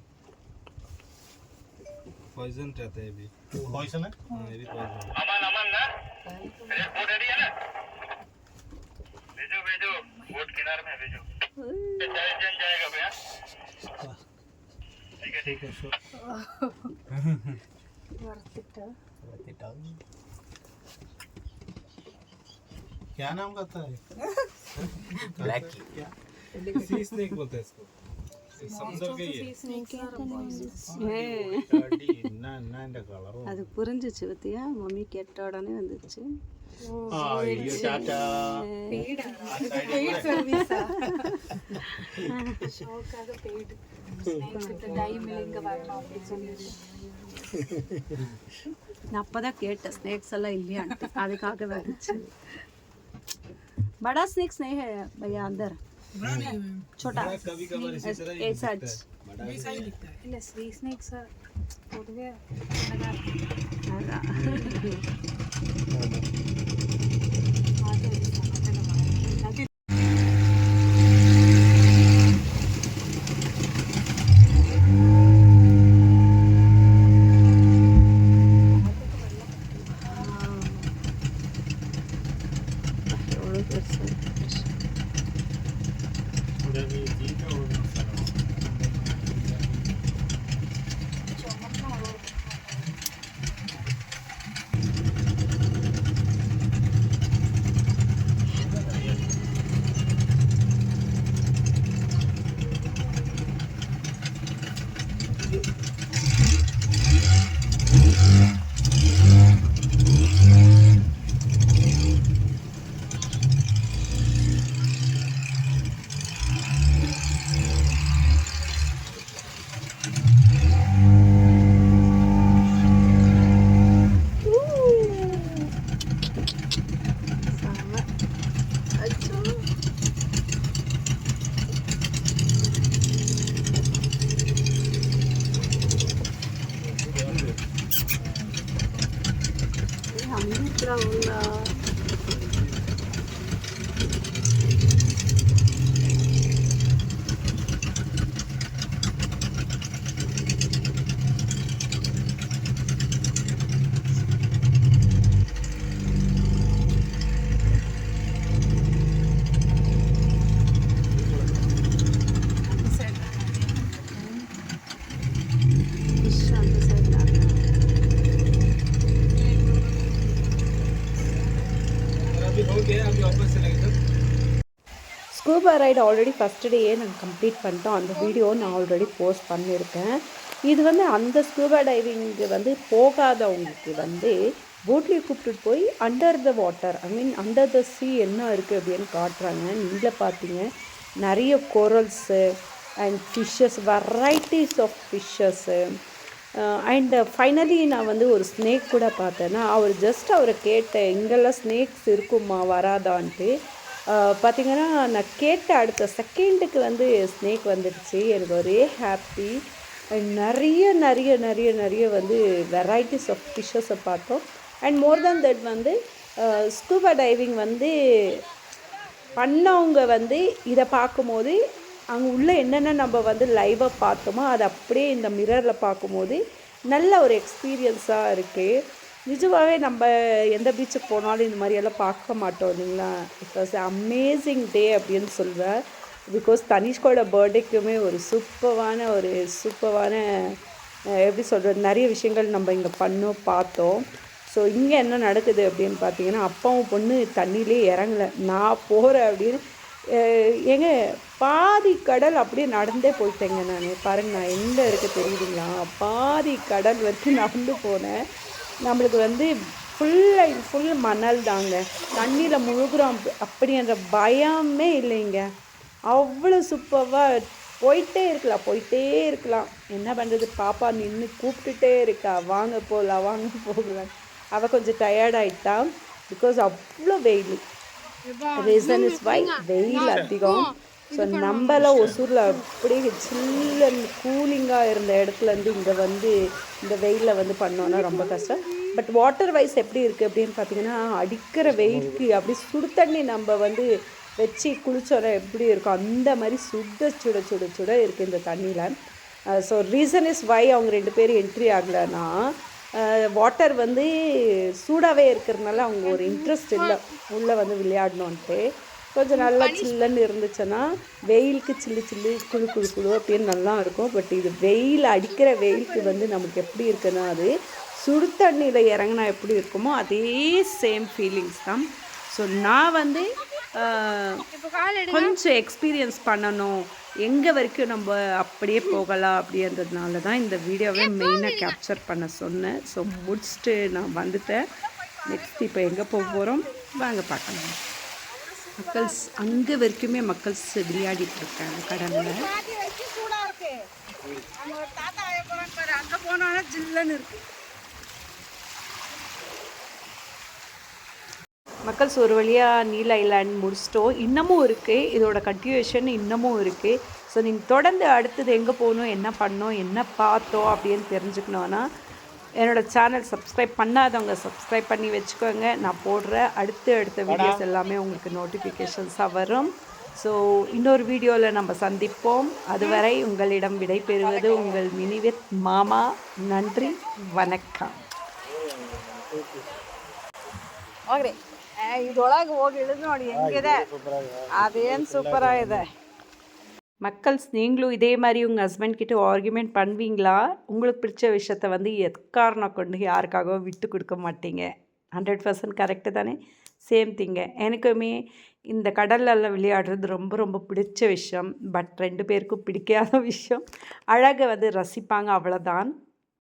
पॉइजन रहता है अभी पॉइजन है ये भी पॉइजन अमन अमन ना अरे बोट रेडी है ना भेजो भेजो बोट किनारे में भेजो जन जाएगा भैया ठीक है सो வரத்திட்டா क्या नाम कहता है ब्लैक सी स्नेक बोलते हैं इसको समुद्र के ही அது புரிஞ்சிச்சு பத்தியா? மம்மி கேட்ட உடனே வந்துச்சு. ये टाटा நான் அப்பதான் கேட்டேன் ஸ்னேக்ஸ் எல்லாம் இல்லையான்ட்டு, அதுக்காக வந்துச்சு. बड़ा स्नेक्स नहीं है भैया अंदर, छोटा कभी कभार इसी तरह ही ऐसा दिखता है बड़ा ಇಲ್ಲ ಸ್ವೀ ಸ್ನೇಕ್ಸ್ ಹುಡುಗ ஸ்கூபா ரைடு ஆல்ரெடி ஃபஸ்ட் டேயே நாங்கள் கம்ப்ளீட் பண்ணிட்டோம். அந்த வீடியோ நான் ஆல்ரெடி போஸ்ட் பண்ணியிருக்கேன். இது வந்து அந்த ஸ்கூபா டைவிங்கு வந்து போகாதவங்களுக்கு வந்து போட்லேயே கூப்பிட்டுட்டு போய் under the water, I mean under the sea என்ன இருக்குது அப்படின்னு காட்டுறாங்க. நீங்களே பார்த்தீங்க நிறைய corals and fishes, varieties of fishes. And finally நான் வந்து ஒரு ஸ்னேக் கூட பார்த்தேன்னா அவர் ஜஸ்ட் அவரை கேட்டேன் இங்கெல்லாம் ஸ்னேக்ஸ் இருக்குமா வராதான்ட்டு. பார்த்திங்கன்னா நான் கேட்ட அடுத்த செகண்டுக்கு வந்து ஸ்னேக் வந்துடுச்சு. எனக்கு ஒரே ஹாப்பி. நிறைய நிறைய நிறைய நிறைய வந்து வெரைட்டிஸ் ஆஃப் ஃபிஷ்ஷஸை பார்த்தோம். அண்ட் மோர் தேன் தட் வந்து ஸ்கூபா டைவிங் வந்து பண்ணவங்க வந்து இதை பார்க்கும்போது அங்கே உள்ளே என்னென்ன நம்ம வந்து லைவாக பார்த்தோமோ அது அப்படியே இந்த மிரரில் பார்க்கும்போது நல்ல ஒரு எக்ஸ்பீரியன்ஸாக இருக்குது. நிஜமாகவே நம்ம எந்த பீச்சுக்கு போனாலும் இந்த மாதிரியெல்லாம் பார்க்க மாட்டோம் இல்லைங்களா. இட் வாஸ் அமேசிங் டே அப்படின்னு சொல்வேன். பிகாஸ் தனிஷ்கோட பர்த்டேக்குமே ஒரு சூப்பரான எப்படி சொல்கிறது, நிறைய விஷயங்கள் நம்ம இங்கே பார்த்தோம். ஸோ இங்கே என்ன நடக்குது அப்படின்னு பார்த்தீங்கன்னா அப்பாவும் பொண்ணு தண்ணியிலே இறங்கலை, நான் போகிறேன் அப்படின்னு ஏங்க பாதி கடல் அப்படியே நடந்தே போயிட்டேங்க. நான் பாருங்கள் நான் எங்கே இருக்க தெரியுதுங்களா, பாதி கடல் வரைக்கும் நடந்து போனேன். நம்மளுக்கு வந்து ஃபுல் மணல் தாங்க, தண்ணியில் முழுகுறோம் அப்படின்ற பயமே இல்லைங்க. அவ்வளோ சூப்பராக போயிட்டே இருக்கலாம். என்ன பண்ணுறது, பாப்பா நின்று கூப்பிட்டுட்டே இருக்கா, வாங்க போகலாம். அவள் கொஞ்சம் டயர்டாயிட்டான். பிகாஸ் அவ்வளோ வெயில். ரீசன் இஸ் வை வெயில் அதிகம். ஸோ நம்மளாம் ஒசூரில் அப்படியே சில்லுன்னு கூலிங்காக இருந்த இடத்துலேருந்து இங்கே வந்து இந்த வெயிலில் வந்து பண்ணோன்னா ரொம்ப கஷ்டம். பட் வாட்டர் வைஸ் எப்படி இருக்குது அப்படின்னு பார்த்தீங்கன்னா அடிக்கிற வெயிலுக்கு அப்படி சுடு தண்ணி நம்ம வந்து வச்சு குளிச்சோட எப்படி இருக்கும் அந்த மாதிரி சுட சுட சுட சுட இருக்குது இந்த தண்ணியில். ஸோ ரீசன் இஸ் வை அவங்க 2 பேரும் என்ட்ரி ஆகலைன்னா வாட்டர் வந்து சூடாகவே இருக்கிறதுனால அவங்க ஒரு இன்ட்ரெஸ்ட் இல்லை உள்ளே வந்து விளையாடணுன்ட்டு. கொஞ்சம் நல்லா சில்லுன்னு இருந்துச்சுன்னா வெயிலுக்கு சில்லு சில்லு குழு குழு குழு அப்படின்னு நல்லா இருக்கும். பட் இது வெயில் அடிக்கிற வெயிலுக்கு வந்து நமக்கு எப்படி இருக்குன்னா அது சுடு தண்ணியில் இறங்கினா எப்படி இருக்குமோ அதே சேம் ஃபீலிங்ஸ் தான். ஸோ நான் வந்து கொஞ்சம் எக்ஸ்பீரியன்ஸ் பண்ணணும், எங்கே வரைக்கும் நம்ம அப்படியே போகலாம் அப்படின்றதுனால தான் இந்த வீடியோவை மெயினாக கேப்சர் பண்ண சொன்னேன். ஸோ முடிச்சுட்டு நான் வந்துட்டேன். நெக்ஸ்ட் இப்போ எங்கே போக போகிறோம் வாங்க பார்க்கலாம். மக்கள்ஸ் அங்கே வரைக்குமே மக்கள்ஸ் விளையாடிட்டு இருக்காங்க கடலில். அங்கே போனோன்னா ஜில்லுன்னு இருக்கு. மக்கள்ஸ் ஒரு வழியாக நீல் ஐலாண்ட் முடிச்சிட்டோம். இன்னமும் இருக்குது, இதோட கண்டினியூஷன் இன்னமும் இருக்குது. ஸோ நீங்கள் தொடர்ந்து அடுத்தது எங்கே போகணும், என்ன பண்ணோம், என்ன பார்த்தோம் அப்படின்னு தெரிஞ்சுக்கணுன்னா என்னோடய சேனல் சப்ஸ்கிரைப் பண்ணாதவங்க சப்ஸ்கிரைப் பண்ணி வச்சுக்கோங்க. நான் போடுற அடுத்த வீடியோஸ் எல்லாமே உங்களுக்கு நோட்டிஃபிகேஷன்ஸாக வரும். ஸோ இன்னொரு வீடியோவில் நம்ம சந்திப்போம். அதுவரை உங்களிடம் விடை பெறுவது உங்கள் மினிவித் மாமா. நன்றி, வணக்கம். ಹೋಗ್ರಿ ಇದೊಳಗೆ ಹೋಗಿ ಇಳಿದು ನೋಡಿ ಹೆಂಗಿದೆ, ಅದೇನು ಸೂಪರಾಗಿದೆ. மக்கள்ஸ் நீங்களும் இதே மாதிரி உங்கள் ஹஸ்பண்ட் கிட்ட ஆர்குமெண்ட் பண்ணுவீங்களா? உங்களுக்கு பிடிச்ச விஷயத்த வந்து எக்காரணம் கொண்டு யாருக்காகவும் விட்டு கொடுக்க மாட்டீங்க. 100% கரெக்டு தானே? சேம் திங்க எனக்குமே இந்த கடலில் விளையாடுறது ரொம்ப ரொம்ப பிடிச்ச விஷயம். பட் 2 பேருக்கும் பிடிக்காத விஷயம். அழகை வந்து ரசிப்பாங்க, அவ்வளோதான்.